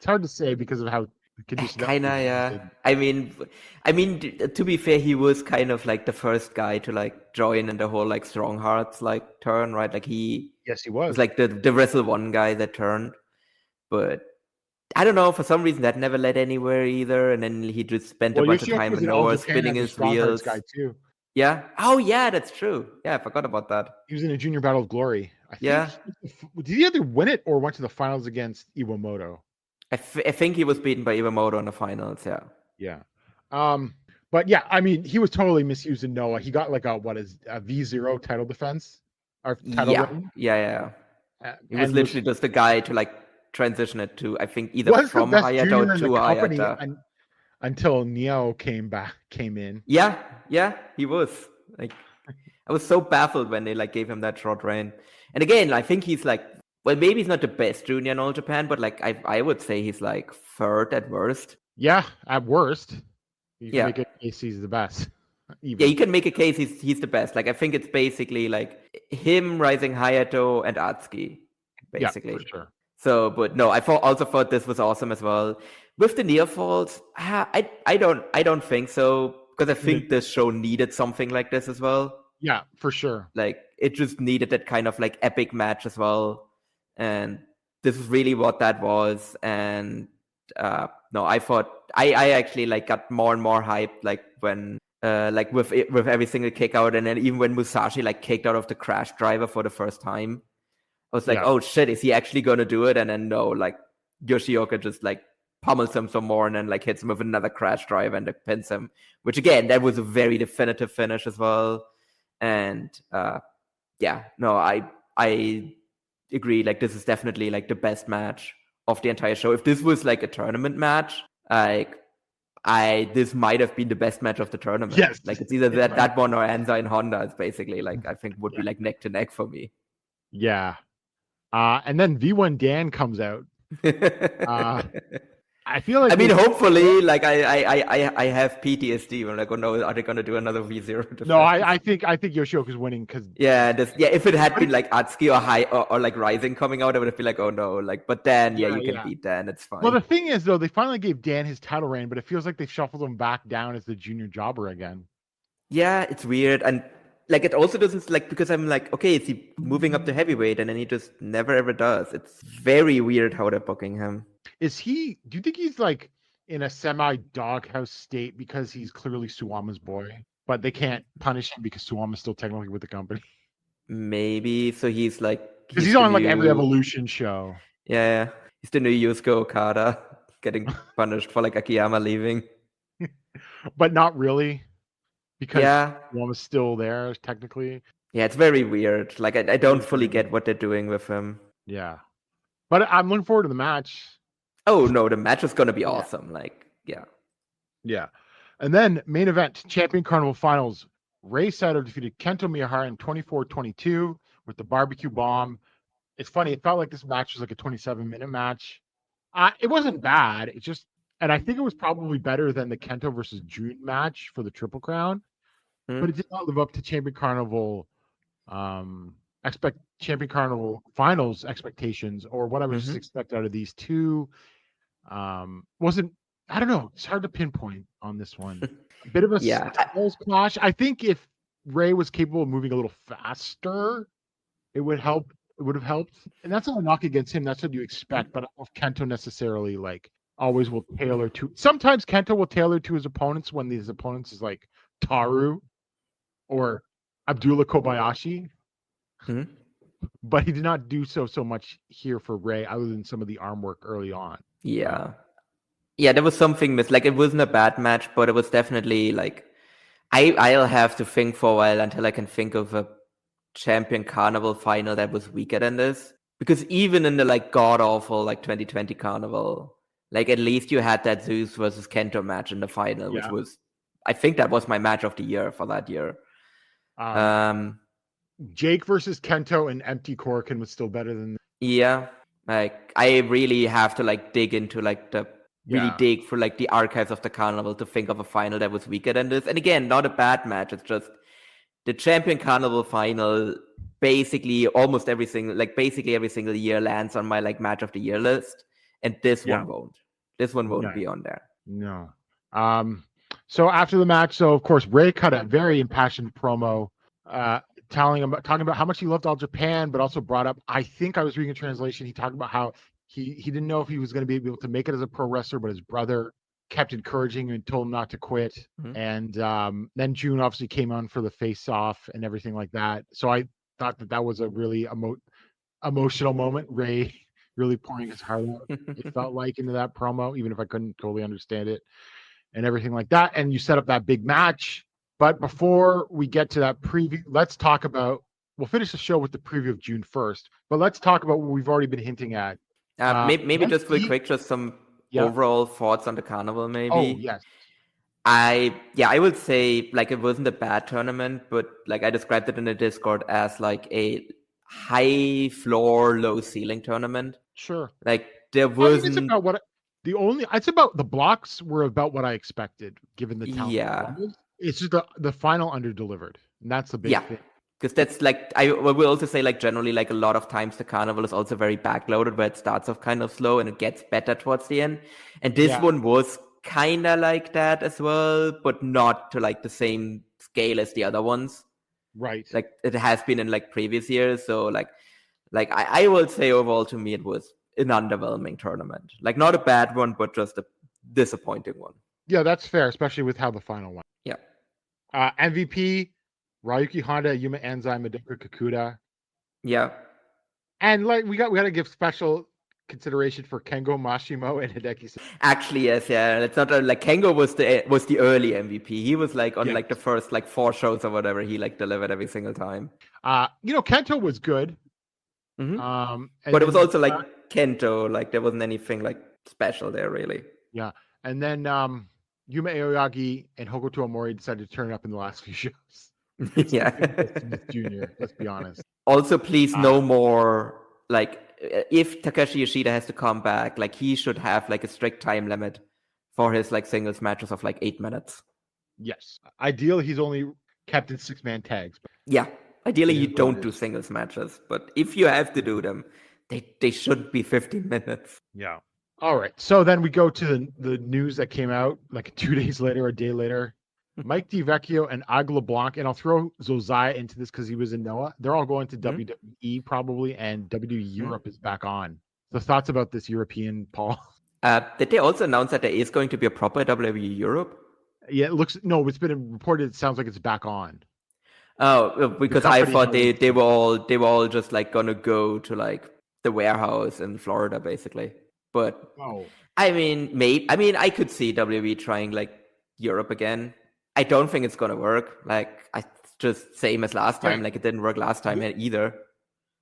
hard to say because of how kinda, yeah. I mean, to be fair, he was kind of like the first guy to like join in the whole like Strong Hearts like turn, right? Like he was like the Wrestle One guy that turned. But I don't know, for some reason that never led anywhere either, and then he just spent a bunch of time in nowhere spinning his wheels. Guy too. Yeah. Oh yeah, that's true. Yeah, I forgot about that. He was in a Junior Battle of Glory. Did he either win it or went to the finals against Iwamoto? I think he was beaten by Iwamoto in the finals. Yeah. Yeah. But yeah, I mean, he was totally misused in Noah. He got like a V0 title defense or title reign. Yeah. He was literally just a guy to like transition it to, I think, either from Hayato to Hayata. Until Neo came in. Yeah, he was. Like, I was so baffled when they like gave him that short reign. And again, I think he's like, well, maybe he's not the best junior in All Japan, but like I would say he's like third at worst. Yeah, at worst. You can make a case he's the best. Even. Yeah, you can make a case he's the best. Like I think it's basically like him, Rising Hayato, and Atsuki. Basically. Yeah, for sure. So, but no, I also thought this was awesome as well. With the near falls, I don't think so, because I think this show needed something like this as well. Yeah, for sure. Like it just needed that kind of like epic match as well, and this is really what that was. And no, I thought I actually like got more and more hyped like when like with every single kick out, and then even when Musashi like kicked out of the crash driver for the first time, I was like, oh shit, is he actually gonna do it? And then no, like Yoshioka just like pummels him some more and then like hits him with another crash drive and pins him, which again, that was a very definitive finish as well. And yeah, no, I agree. Like this is definitely like the best match of the entire show. If this was like a tournament match, like this might have been the best match of the tournament. Yes. Like it's either that one or Enza and Honda. It's basically like I think would be like neck to neck for me. Yeah. And then V1 Dan comes out. I feel like hopefully, like I have PTSD when like, oh no, are they gonna do another V0? No, I think Yoshioka's winning because if it had been like Atsuki or like Rising coming out, I would have been like, oh no, like, but Dan, you can beat Dan, it's fine. Well, the thing is though, they finally gave Dan his title reign, but it feels like they shuffled him back down as the junior jobber again. Yeah, it's weird, and like it also doesn't like, because I'm like, okay, is he moving up to heavyweight, and then he just never ever does. It's very weird how they're booking him. Do you think he's like in a semi doghouse state because he's clearly Suwama's boy, but they can't punish him because Suwama's still technically with the company? Maybe. So he's like, because he's on like every Evolution show. Yeah, he's the new Yusuke Okada getting punished for like Akiyama leaving, but not really, because Suwama's still there technically. Yeah, it's very weird. Like I don't fully get what they're doing with him. Yeah, but I'm looking forward to the match. Oh no, the match is gonna be awesome. Like, yeah. And then main event, Champion Carnival Finals. Rei Saito defeated Kento Miyahara in 24-22 with the barbecue bomb. It's funny, it felt like this match was like a 27-minute match. It wasn't bad. It just, and I think it was probably better than the Kento versus June match for the Triple Crown, but it did not live up to Champion Carnival Champion Carnival Finals expectations, or what I would just expect out of these two. I don't know. It's hard to pinpoint on this one. A bit of a styles clash. I think if Rei was capable of moving a little faster, it would help. It would have helped. And that's not a knock against him. That's what you expect. But I don't know if Kento necessarily like always will tailor to. Sometimes Kento will tailor to his opponents when his opponents is like Taru or Abdullah Kobayashi. But he did not do so much here for Rei, other than some of the arm work early on. Yeah, there was something missed. Like it wasn't a bad match, but it was definitely like I'll have to think for a while until I can think of a Champion Carnival final that was weaker than this. Because even in the like god awful like 2020 Carnival, like at least you had that Zeus versus Kento match in the final, which was, I think that was my match of the year for that year. Jake versus Kento and Empty Korakuen was still better than. Yeah, like I really have to like dig into like dig for like the archives of the Carnival to think of a final that was weaker than this. And again, not a bad match. It's just the Champion Carnival final. Basically, every single year lands on my like match of the year list, and this one won't. This one won't be on there. No. So after the match, of course Rei cut a very impassioned promo, talking about how much he loved All Japan, but also brought up, I think I was reading a translation, he talked about how He didn't know if he was going to be able to make it as a pro wrestler, but his brother kept encouraging him and told him not to quit. Mhm. And then June obviously came on for the face off and everything like that. So I thought that was a really emotional moment. Ray really pouring his heart out, it felt like, into that promo, even if I couldn't totally understand it and everything like that. And you set up that big match. But before we get to that preview, let's talk about, we'll finish the show with the preview of June 1st, but let's talk about what we've already been hinting at. Maybe just real quick, just some overall thoughts on the carnival, maybe. Oh, yes. I would say, like, it wasn't a bad tournament, but like I described it in the Discord as like a high floor, low ceiling tournament. Sure. Like there wasn't. It's about what it's about. The blocks were about what I expected, given the talent. Yeah. It's just the final under delivered, and that's the big thing. Because that's like, I will also say, like, generally, like, a lot of times the carnival is also very backloaded, where it starts off kind of slow and it gets better towards the end. And this one was kind of like that as well, but not to like the same scale as the other ones. Right. Like it has been in like previous years. So like I will say overall, to me, it was an underwhelming tournament. Like not a bad one, but just a disappointing one. Yeah, that's fair, especially with how the final went. Yeah. MVP, Ryuki Honda, Yuma Anzai, Madoka Kakuta. Yeah. And like we got to give special consideration for Kengo Mashimo and Hideki. Actually, yes, yeah. It's not like Kengo was the early MVP. He was like on like the first like 4 shows or whatever. He like delivered every single time. Kento was good. Mm-hmm. But it was also like Kento. Like there wasn't anything like special there really. Yeah, and then Yuma Aoyagi and Hokuto Omori decided to turn up in the last few shows. Yeah. Smith Jr., let's be honest. Also, please no more, like, if Takashi Yoshida has to come back, like, he should have, like, a strict time limit for his, like, singles matches of, like, 8 minutes. Yes. Ideally, he's only kept in 6-man tags. But yeah. Ideally, you don't do singles matches. But if you have to do them, they should be 15 minutes. Yeah. All right. So then we go to the news that came out, like, 2 days later, a day later. Mike DiVecchio and Agla Blanc, and I'll throw Zozaya into this because he was in Noah. They're all going to WWE probably, and WWE Europe is back on. So thoughts about this European, Paul? Did they also announce that there is going to be a proper WWE Europe? Yeah, it's been reported. It sounds like it's back on. Oh, because I thought they were all just like gonna go to like the warehouse in Florida, basically. But I mean, I could see WWE trying like Europe again. I don't think it's gonna work. Like, just same as last time. Like, it didn't work last time either.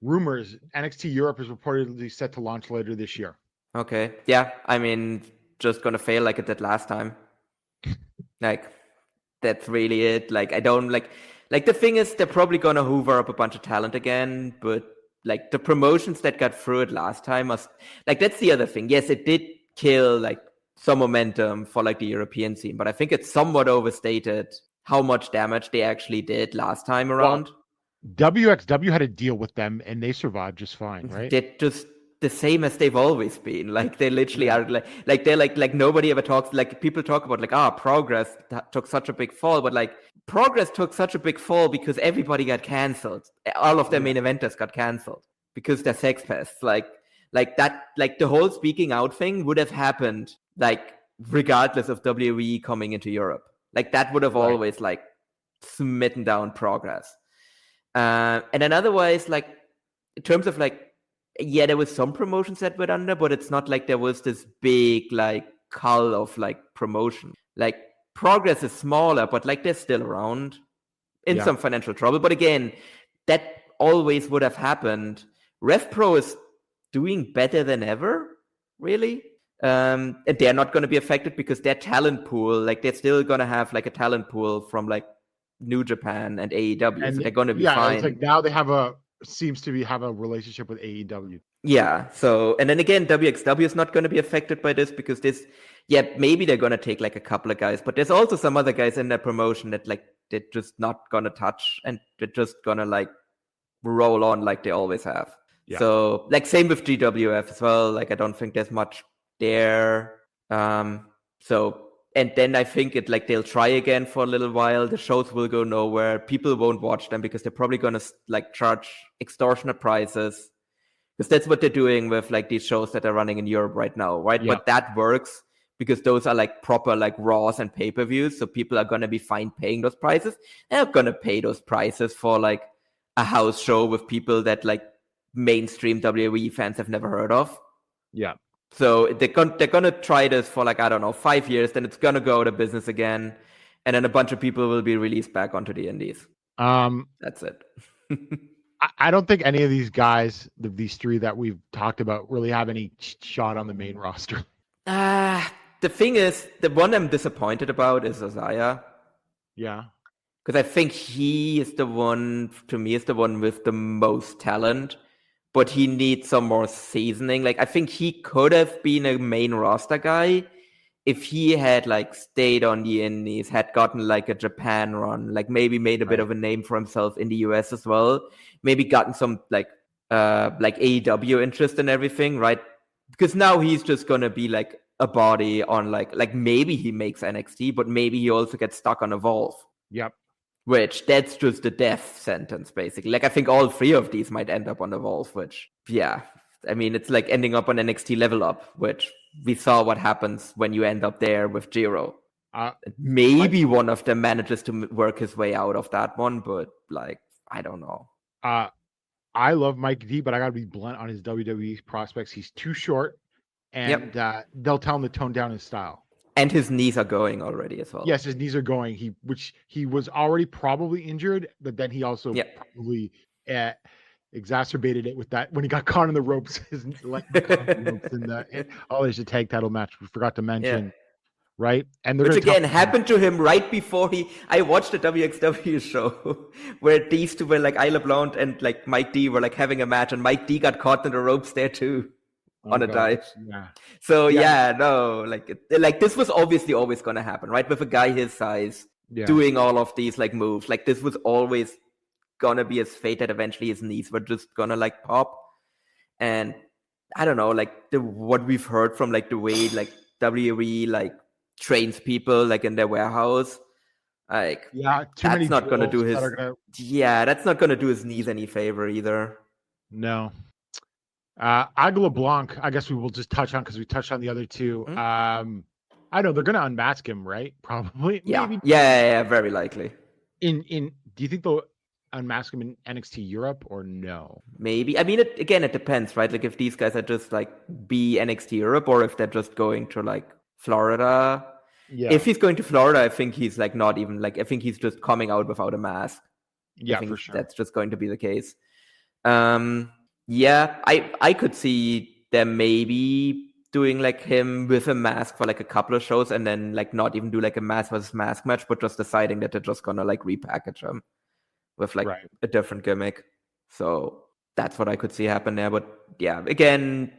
Rumors: NXT Europe is reportedly set to launch later this year. Okay, yeah. I mean, just gonna fail like it did last time. Like, that's really it. Like, I don't like the thing is they're probably gonna hoover up a bunch of talent again, but like the promotions that got through it last time must that's the other thing. Yes, it did kill like some momentum for like the European scene, but I think it's somewhat overstated how much damage they actually did last time around. Well, WXW had a deal with them and they survived just fine, right? They're just the same as they've always been. Like they literally are like they're like nobody ever talks, like people talk about like Progress took such a big fall, but like Progress took such a big fall because everybody got cancelled. All of their main eventers got cancelled because they're sex pests. Like that, like the whole speaking out thing would have happened like regardless of WWE coming into Europe. Like that would have always like smitten down Progress. And then otherwise, like in terms of like, yeah, there was some promotions that went under, but it's not like there was this big like cull of like promotion. Like Progress is smaller, but like they're still around in some financial trouble. But again, that always would have happened. Rev Pro is doing better than ever, really. And they're not going to be affected because their talent pool, like they're still going to have like a talent pool from like New Japan and AEW. And so they're going to be fine. It's like now they have seems to have a relationship with AEW. Yeah. So, and then again, WXW is not going to be affected by this because maybe they're going to take like a couple of guys, but there's also some other guys in that promotion that like they're just not going to touch and they're just going to like roll on like they always have. Yeah. So like same with GWF as well. Like I don't think there's much there. So, and then I think they'll try again for a little while. The shows will go nowhere. People won't watch them because they're probably going to like charge extortionate prices Because that's what they're doing with like these shows that are running in Europe right now, right? Yeah. But that works because those are like proper like Raws and pay-per-views. So people are going to be fine paying those prices. They're not going to pay those prices for like a house show with people that like mainstream WWE fans have never heard of. Yeah. So they're gonna try this for like, I don't know, 5 years, then it's gonna go out of business again, and then a bunch of people will be released back onto the indies. That's it. I don't think any of these guys, these three that we've talked about, really have any shot on the main roster. The thing is, the one I'm disappointed about is OZAWA. Yeah. Because I think he is the one, to me, is the one with the most talent, but he needs some more seasoning. Like, I think he could have been a main roster guy if he had, like, stayed on the indies, had gotten, like, a Japan run, like, maybe made a bit of a name for himself in the US as well, maybe gotten some, like AEW interest and everything, right? Because now he's just gonna be, like, a body on, like maybe he makes NXT, but maybe he also gets stuck on Evolve. Yep. Which, that's just a death sentence, basically. Like, I think all three of these might end up on Evolve, which, yeah. I mean, it's like ending up on NXT Level Up, which we saw what happens when you end up there with Jiro. Maybe one of them manages to work his way out of that one, but, like, I don't know. I love Mike D, but I got to be blunt on his WWE prospects. He's too short, and they'll tell him to tone down his style. And his knees are going already as well. Yes, his knees are going. He was already probably injured, but then he also probably exacerbated it with that when he got caught in the ropes. His leg caught in the ropes there's a tag title match we forgot to mention, right? And which again happened to him right before I watched a WXW show where these two were like Isla Blonde and like Mike D were like having a match, and Mike D got caught in the ropes there too. On a dive. Yeah. So like this was obviously always gonna happen, right? With a guy his size doing all of these like moves, like this was always gonna be his fate that eventually his knees were just gonna like pop. And I don't know, like what we've heard from like the way like WWE like trains people like in their warehouse, like that's not gonna do his that's not gonna do his knees any favor either. No. Agla Blanc, I guess we will just touch on because we touched on the other two. I know they're gonna unmask him, right? Probably. Yeah. Maybe. Yeah, very likely. Do you think they'll unmask him in NXT Europe or no? Maybe. I mean, it depends, right? Like if these guys are just like be NXT Europe, or if they're just going to like Florida. Yeah. If he's going to Florida, I think he's like not even like I think he's just coming out without a mask. Yeah, for sure. That's just going to be the case. Yeah, I could see them maybe doing like him with a mask for like a couple of shows and then like not even do like a mask versus mask match, but just deciding that they're just gonna like repackage him with like a different gimmick. So that's what I could see happen there. But yeah, again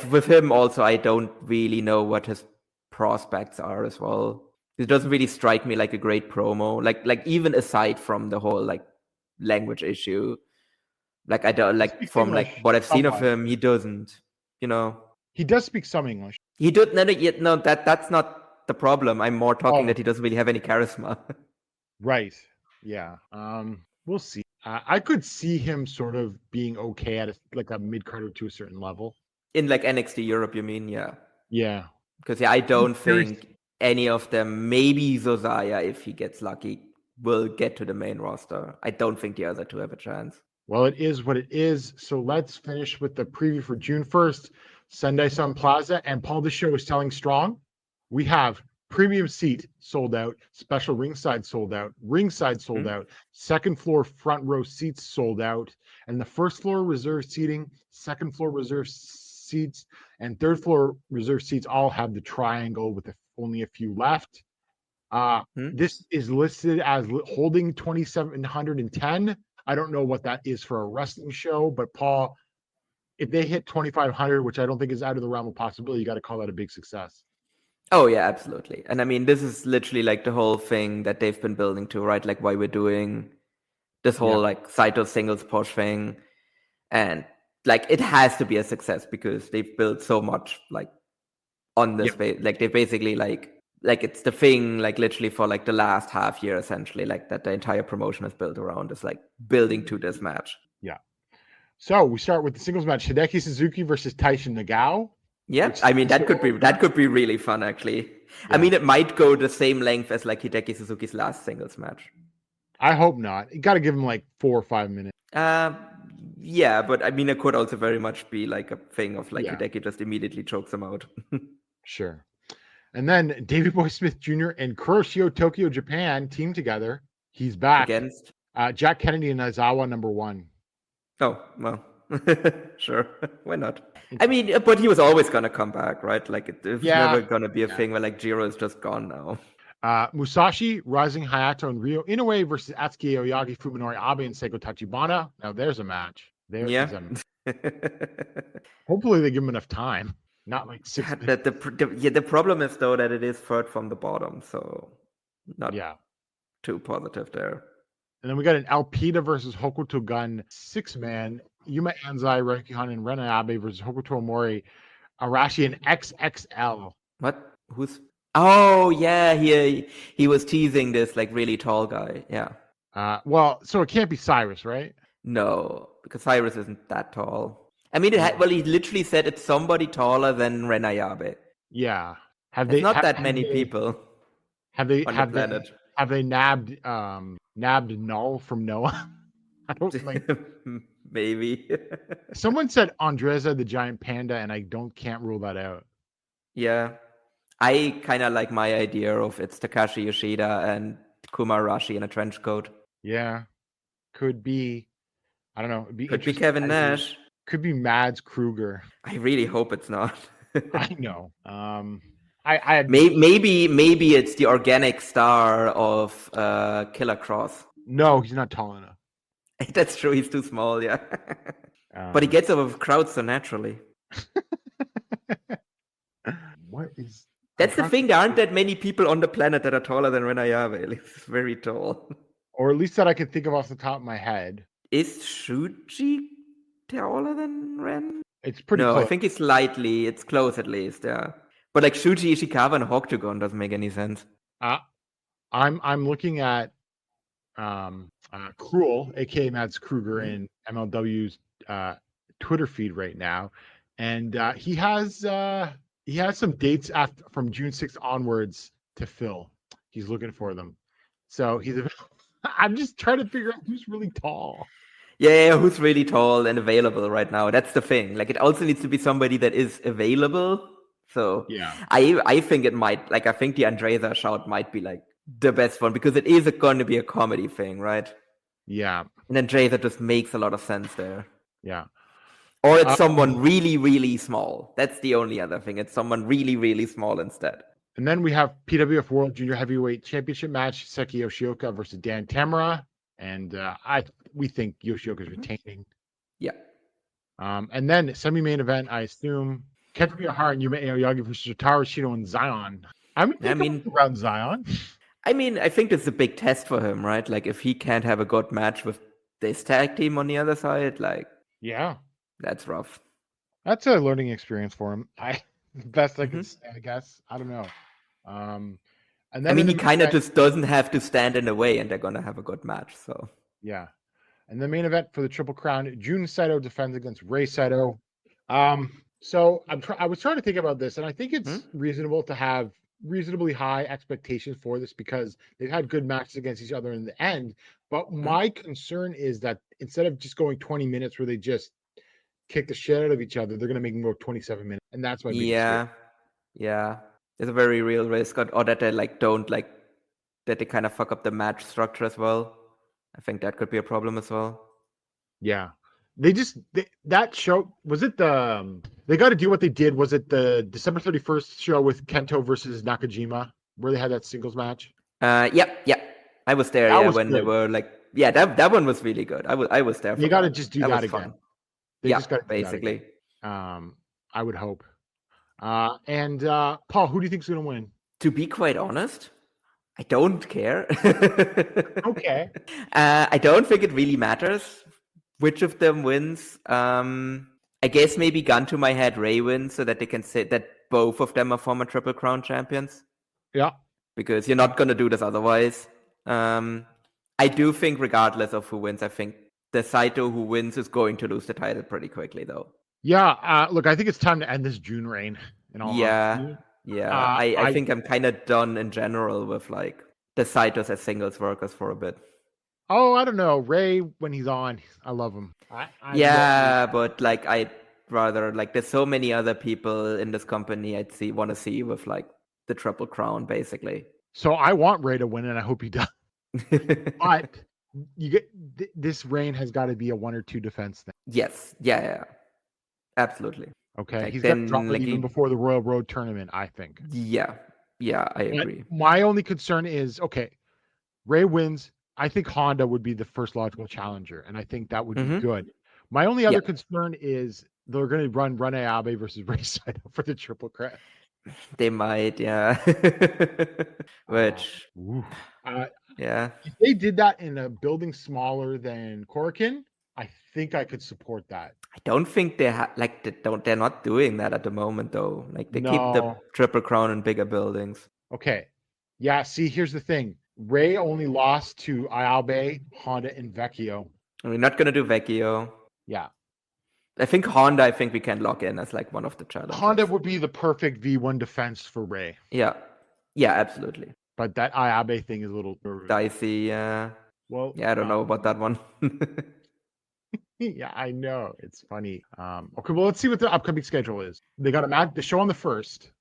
with him also, I don't really know what his prospects are as well. It doesn't really strike me like a great promo. Like even aside from the whole like language issue. Like I don't like from English, like what I've seen of him, he doesn't, you know. He does speak some English. He does no. That's not the problem. I'm more talking that he doesn't really have any charisma. Right. Yeah. We'll see. I could see him sort of being okay at a mid-carder to a certain level. In like NXT Europe, you mean? Yeah. Yeah. Because I don't think any of them. Maybe OZAWA, if he gets lucky, will get to the main roster. I don't think the other two have a chance. Well, it is what it is. So let's finish with the preview for June 1st, Sendai Sun Plaza. And Paul, the show is selling strong. We have premium seat sold out, special ringside sold out, second floor front row seats sold out, and the first floor reserved seating, second floor reserved seats, and third floor reserved seats all have the triangle with only a few left. This is listed as holding 2,710. I don't know what that is for a wrestling show, but Paul, if they hit 2,500, which I don't think is out of the realm of possibility, you got to call that a big success. Oh yeah, absolutely. And I mean, this is literally like the whole thing that they've been building to, right? Like why we're doing this whole like Saito singles push thing, and like it has to be a success because they've built so much like on this like they basically like it's the thing like literally for like the last half year essentially, like that the entire promotion is built around is like building to this match. Yeah. So we start with the singles match: Hideki Suzuki versus Taishin Nagao. Yeah, I mean that could be really fun actually. Yeah. I mean, it might go the same length as like Hideki Suzuki's last singles match. I hope not. You got to give him like 4 or 5 minutes. Yeah, but I mean, it could also very much be like a thing of like Hideki just immediately chokes him out. Sure. And then Davey Boy Smith Jr. and Kuroshio Tokyo Japan team together. He's back against Jack Kennedy and OZAWA #1. Oh, well, sure. Why not? I mean, but he was always going to come back, right? Like, it's never going to be a thing where, like, Jiro is just gone now. Musashi, Rising Hayato, and Ryo Inoue versus Atsuki Aoyagi, Fuminori Abe, and Seiko Tachibana. Now, there's a match. Hopefully, they give him enough time. Not like 6 minutes. The problem is, though, that it is third from the bottom, so not too positive there. And then we got an Alpida versus Hokuto Gun 6-man. Yuma Anzai, Rekihan, and Renabe versus Hokuto Omori, Arashi, and XXL. What? Who's? Oh, yeah. He was teasing this like really tall guy. Yeah. Well, so it can't be Cyrus, right? No, because Cyrus isn't that tall. I mean, he literally said it's somebody taller than Renayabe. Yeah. It's not that many people on the planet. Have they nabbed Null from Noah? I don't think. Maybe. Someone said Andreza the giant panda, and I can't rule that out. Yeah. I kind of like my idea of it's Takashi Yoshida and Kuma Arashi in a trench coat. Yeah. Could be. I don't know. Could be Kevin Nash. Could be Mads Kruger. I really hope it's not. I know. Maybe it's the organic star of Killer Cross. No, he's not tall enough. That's true. He's too small. Yeah, but he gets over crowds so naturally. That's the thing. There aren't that many people on the planet that are taller than Renayabe. He's very tall. Or at least that I can think of off the top of my head. Is Shuji taller than Ren? It's pretty close. I think it's slightly. It's close at least. Yeah. But like Shuji Ishikawa and Octagon doesn't make any sense. I'm looking at Cruel, aka Mads Kruger, in MLW's Twitter feed right now, and he has some dates from June 6th onwards to fill. He's looking for them, so I'm just trying to figure out who's really tall. Yeah, who's really tall and available right now? That's the thing. Like, it also needs to be somebody that is available. So yeah, I think it might, like, I think the Andreza shout might be like the best one because it is going to be a comedy thing, right? Yeah. And Andreza just makes a lot of sense there. Yeah. Or it's someone really, really small. That's the only other thing. It's someone really, really small instead. And then we have PWF World Junior Heavyweight Championship match, Seki Yoshioka versus Dan Tamura. And we think Yoshioka's retaining. Yeah. And then semi-main event, I assume, Kenta Miyahara and Yuma Aoyagi versus Shotaro Shido and Zion. I mean, around Zion. I mean, I think it's a big test for him, right? Like, if he can't have a good match with this tag team on the other side, like, yeah, that's rough. That's a learning experience for him. Best I can say, I guess. I don't know. And then I mean, he kind of just doesn't have to stand in the way, and they're gonna have a good match. So yeah. And the main event for the Triple Crown, Jun Saito defends against Rei Saito. So I was trying to think about this, and I think it's reasonable to have reasonably high expectations for this because they've had good matches against each other in the end. But my concern is that instead of just going 20 minutes where they just kick the shit out of each other, they're going to make them go 27 minutes, and that's my yeah. There's a very real risk, or that they that they kind of fuck up the match structure as well. I think that could be a problem as well. Yeah. That show, was it they got to do what they did. Was it the December 31st show with Kento versus Nakajima where they had that singles match? Yeah. I was there when good. They were like, that one was really good. I was there. You got to just do that again. They just got to basically. I would hope. And Paul, who do you think is going to win? To be quite honest, I don't care. Okay. I don't think it really matters which of them wins. I guess maybe gun to my head, Ray wins so that they can say that both of them are former Triple Crown champions. Yeah. Because you're not going to do this otherwise. I do think regardless of who wins, I think the Saito who wins is going to lose the title pretty quickly, though. Yeah, look, I think it's time to end this June reign. In all honesty. I think I'm kind of done in general with like the Saitos as singles workers for a bit. Oh, I don't know. Ray, when he's on, I love him. But like I'd rather like there's so many other people in this company want to see with like the Triple Crown, basically. So I want Ray to win, and I hope he does. But you get this reign has got to be a 1 or 2 defense thing. Yes, yeah, absolutely. Okay, Like he's got to drop it even before the Royal Road tournament, I think. Yeah, I agree. My only concern is, okay, Ray wins. I think Honda would be the first logical challenger, and I think that would be good. My only other concern is they're going to run Abe versus Ray Saito for the Triple Crown. They might, yeah. Which, if they did that in a building smaller than Korakuen, I think I could support that. I don't think they're not doing that at the moment, though. Like they keep the Triple Crown in bigger buildings. Okay, yeah. See, here's the thing: Ray only lost to Ayabe, Honda, and Vecchio. We're not gonna do Vecchio. Yeah. I think Honda, I think we can lock in as like one of the challenges. Honda would be the perfect V1 defense for Ray. Yeah, absolutely. But that Ayabe thing is a little dicey. Well, I don't know about that one. Yeah, I know. It's funny. Okay, well, let's see what the upcoming schedule is. They got the show on the 1st.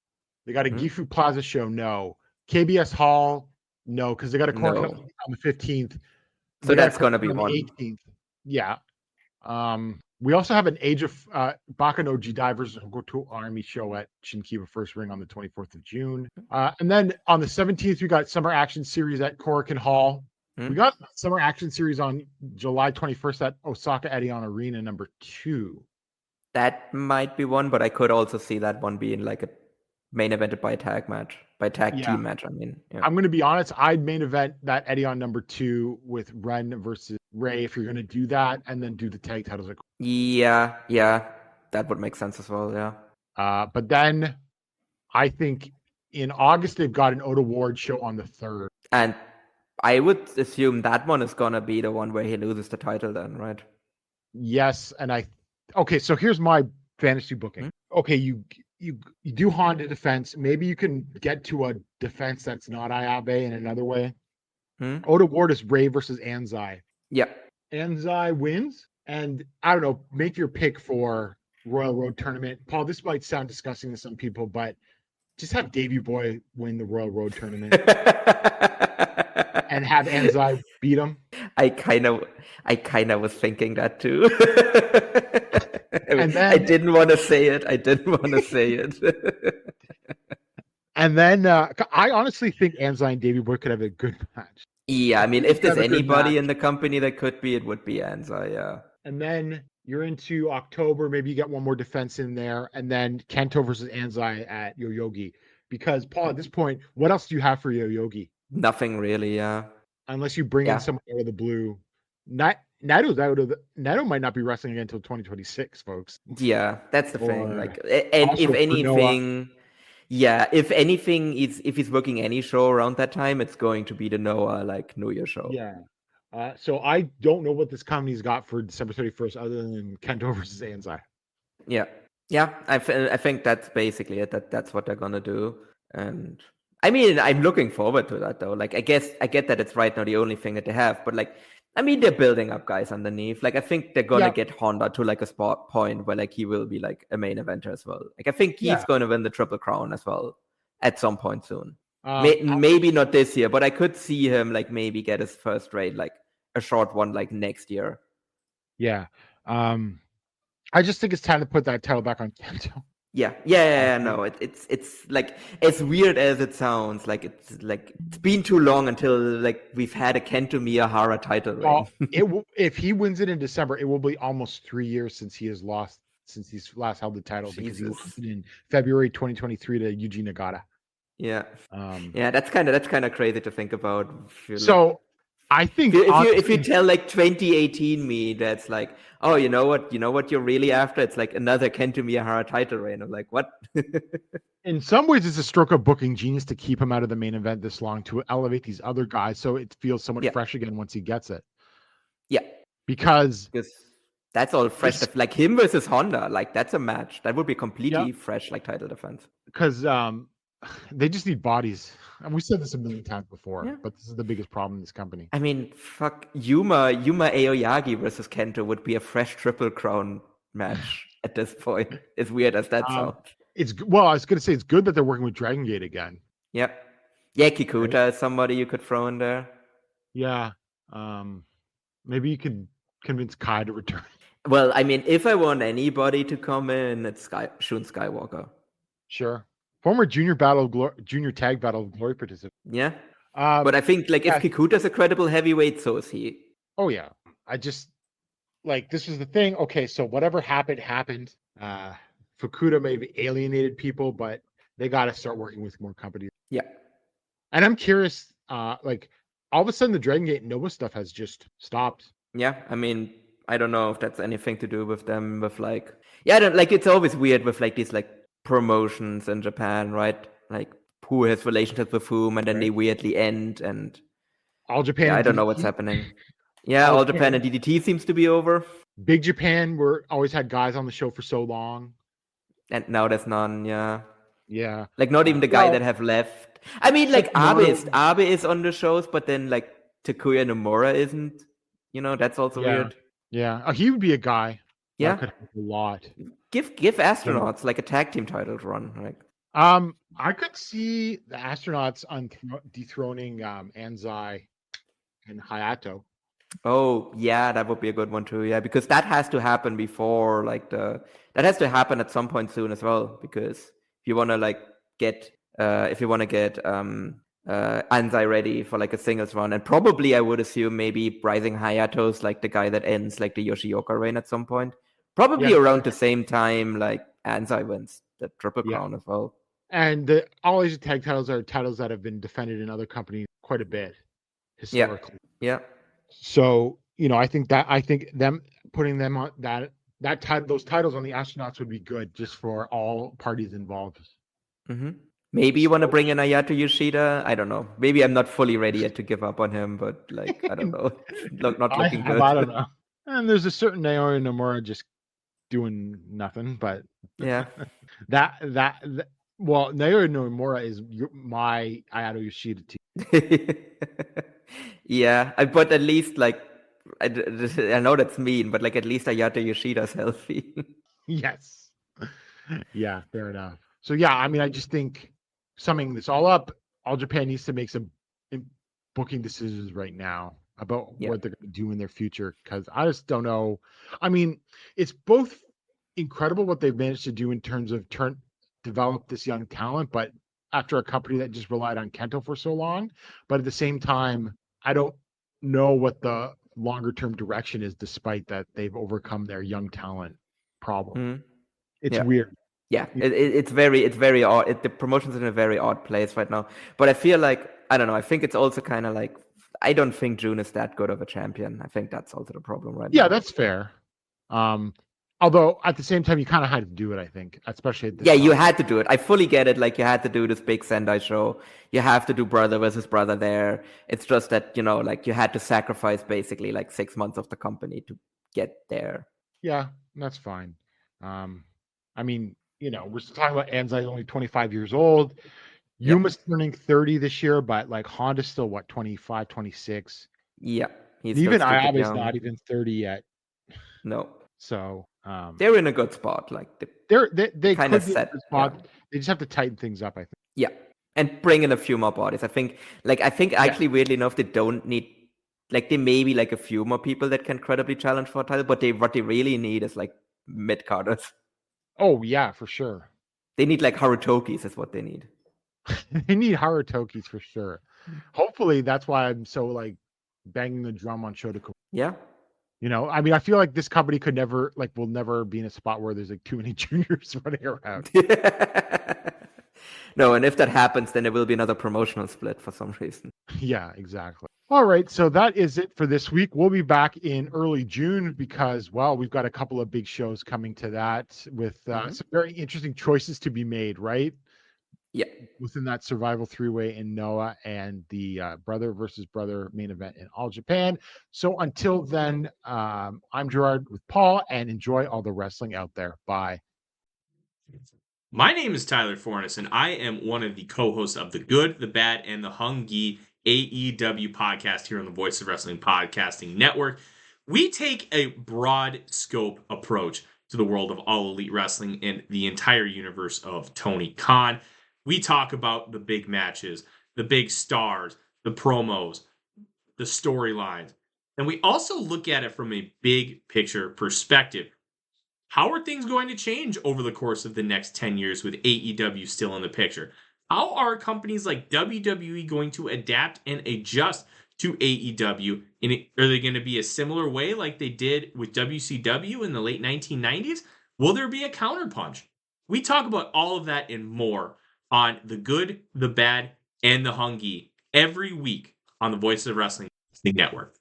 They got a Gifu Plaza show. No. KBS Hall. No, because they got a Korakuen on the 15th. So that's going to be one. 18th. Yeah. We also have an Age of Bakanoji Divers Hokuto Army show at Shinkiba First Ring on the 24th of June. And then on the 17th, we got Summer Action Series at Korakuen Hall. We got Summer Action Series on July 21st at Osaka Edion Arena number 2. That might be one, but I could also see that one being like a main evented by a tag team match. I mean, I'm going to be honest. I'd main event that Edion number 2 with Ren versus Ray if you're going to do that, and then do the tag titles. Yeah, that would make sense as well. Yeah. But then I think in August they've got an Oda Ward show on the 3rd, and I would assume that one is going to be the one where he loses the title then, right? Yes, and okay, so here's my fantasy booking. Okay, you do Honda defense. Maybe you can get to a defense that's not Ayabe in another way. Oda Ward is Ray versus Anzai. Yeah. Anzai wins, and I don't know, make your pick for Royal Road tournament. Paul, this might sound disgusting to some people, but just have Davey Boy win the Royal Road tournament. And have Anzai beat him. I kind of was thinking that too. I didn't want to say it. And then I honestly think Anzai and Davey Boy could have a good match. Yeah, I mean, if there's anybody in the company that could be, it would be Anzai, yeah. And then you're into October. Maybe you get one more defense in there. And then Kento versus Anzai at Yoyogi. Because, Paul, at this point, what else do you have for Yoyogi? Nothing really, yeah. Unless you bring in someone out of the blue. Naito might not be wrestling again until 2026, folks. Yeah, that's the thing. Like, and if anything, if he's working any show around that time, it's going to be the Noah like New Year show. Yeah. So I don't know what this company's got for December 31st other than Kento versus Anzai. Yeah. I think that's basically it. That's what they're gonna do. And I mean, I'm looking forward to that though. Like, I get that it's right now the only thing that they have, but like, I mean, they're building up guys underneath. Like, I think they're gonna get Honda to like a spot point where like he will be like a main eventer as well. Like, I think he's going to win the Triple Crown as well at some point soon. Maybe not this year, but I could see him like maybe get his first raid, like a short one, like next year. Yeah. I just think it's time to put that title back on Kento. Yeah. No, it's like, as weird as it sounds, like it's been too long until like we've had a Kento Miyahara title reign. If he wins it in December, it will be almost 3 years since he's last held the title. Because he lost it in February 2023 to Yuji Nagata. Yeah. That's kind of crazy to think about. I think if you tell like 2018 me that's like, oh, you know what you're really after? It's like another Kento Miyahara title reign. I'm like, what? In some ways, it's a stroke of booking genius to keep him out of the main event this long to elevate these other guys, so it feels somewhat fresh again once he gets it. Yeah. because that's all fresh. Like him versus Honda, like that's a match. That would be completely fresh, like title defense. Because they just need bodies. And we said this a million times before, but this is the biggest problem in this company. I mean, fuck, Yuma Aoyagi versus Kento would be a fresh Triple Crown match at this point. As weird as that sounds. I was gonna say it's good that they're working with Dragon Gate again. Yep. Yeah, Kikuta is somebody you could throw in there. Yeah. Maybe you could convince Kai to return. Well, I mean, if I want anybody to come in, it's Shun Skywalker. Sure. Former junior tag battle of glory participant. Yeah. But I think if Kikuta's a credible heavyweight, so is he. Oh yeah. I just this was the thing. Okay, so whatever happened. Fukuda may have alienated people, but they got to start working with more companies. Yeah. And I'm curious, all of a sudden the Dragon Gate Nova stuff has just stopped. Yeah, I mean, I don't know if that's anything to do with them with I don't it's always weird with these promotions in Japan, right? Like who has relationships with whom, and then they weirdly end, and All Japan. Yeah, I don't know what's happening. Yeah, All Japan and DDT seems to be over. Big Japan always had guys on the show for so long, and now there's none. Yeah. Yeah. Not even the guy that have left. I mean, Abe is on the shows, but then Takuya Nomura isn't. That's also weird. Yeah. He would be a guy. Yeah. That could help a lot. Give astronauts a tag team title run. I could see the astronauts dethroning Anzai and Hayato. Oh yeah, that would be a good one too. Yeah, because that has to happen before that has to happen at some point soon as well. Because if you want to get Anzai ready for a singles run, and probably I would assume maybe Rising Hayato's the guy that ends the Yoshioka reign at some point. Probably around the same time Anzai wins the Triple Crown as well. And the All Asia Tag titles are titles that have been defended in other companies quite a bit historically. Yeah. So I think them putting them on those titles on the astronauts would be good just for all parties involved. Mm-hmm. Maybe you want to bring in Ayato Yoshida. I don't know. Maybe I'm not fully ready yet to give up on him, but I don't know. Not looking good. I don't know. And there's a certain Naoya Nomura just doing nothing, but yeah, Naoya Nomura is my Ayato Yoshida team. Yeah, but at least I know that's mean, but at least Ayato Yoshida's healthy. Yes. Yeah, fair enough. So yeah, I mean, I just think summing this all up, All Japan needs to make some booking decisions right now about what they're going to do in their future, because I just don't know. I mean, it's both incredible what they've managed to do in terms of develop this young talent, but after a company that just relied on Kento for so long, but at the same time, I don't know what the longer term direction is, despite that they've overcome their young talent problem. Mm-hmm. It's weird. Yeah, it's very odd. The promotion's in a very odd place right now. But I feel I don't know. I think it's also kind of I don't think June is that good of a champion. I think that's also the problem right now. Yeah, that's fair. Although at the same time, you kind of had to do it, I think, especially at this time. You had to do it. I fully get it. You had to do this big Sendai show. You have to do brother versus brother there. It's just that, you had to sacrifice basically 6 months of the company to get there. Yeah, that's fine. I mean, we're still talking about Anzai only 25 years old. Yuma's turning 30 this year, but Honda's still 25, 26. Yeah. Even Ayabe's not even 30 yet. No. So they're in a good spot. They kind of set. Spot. Yeah. They just have to tighten things up, I think. Yeah. And bring in a few more bodies. I think actually weirdly enough, they don't need they maybe a few more people that can credibly challenge for a title, but what they really need is mid carders. Oh yeah, for sure. They need Harutokis is what they need. They need Harutokis for sure. Hopefully that's why I'm so banging the drum on Shotoku. Yeah. I mean, I feel like this company could never will never be in a spot where there's too many juniors running around. No, and if that happens, then there will be another promotional split for some reason. Yeah, exactly. All right, so that is it for this week. We'll be back in early June because, we've got a couple of big shows coming to that with some very interesting choices to be made, right? Yeah. within that survival three-way in Noah, and the brother versus brother main event in All Japan. So until then, I'm Gerard with Paul, and enjoy all the wrestling out there. Bye. My name is Tyler Fornes, and I am one of the co-hosts of the Good, the Bad, and the Hungy AEW podcast here on the Voice of Wrestling Podcasting Network. We take a broad scope approach to the world of All Elite Wrestling and the entire universe of Tony Khan. We talk about the big matches, the big stars, the promos, the storylines, and we also look at it from a big picture perspective. How are things going to change over the course of the next 10 years with AEW still in the picture? How are companies like WWE going to adapt and adjust to AEW? Are they going to be a similar way like they did with WCW in the late 1990s? Will there be a counterpunch? We talk about all of that and more on The Good, the Bad, and the Hungy every week on the Voice of Wrestling Network.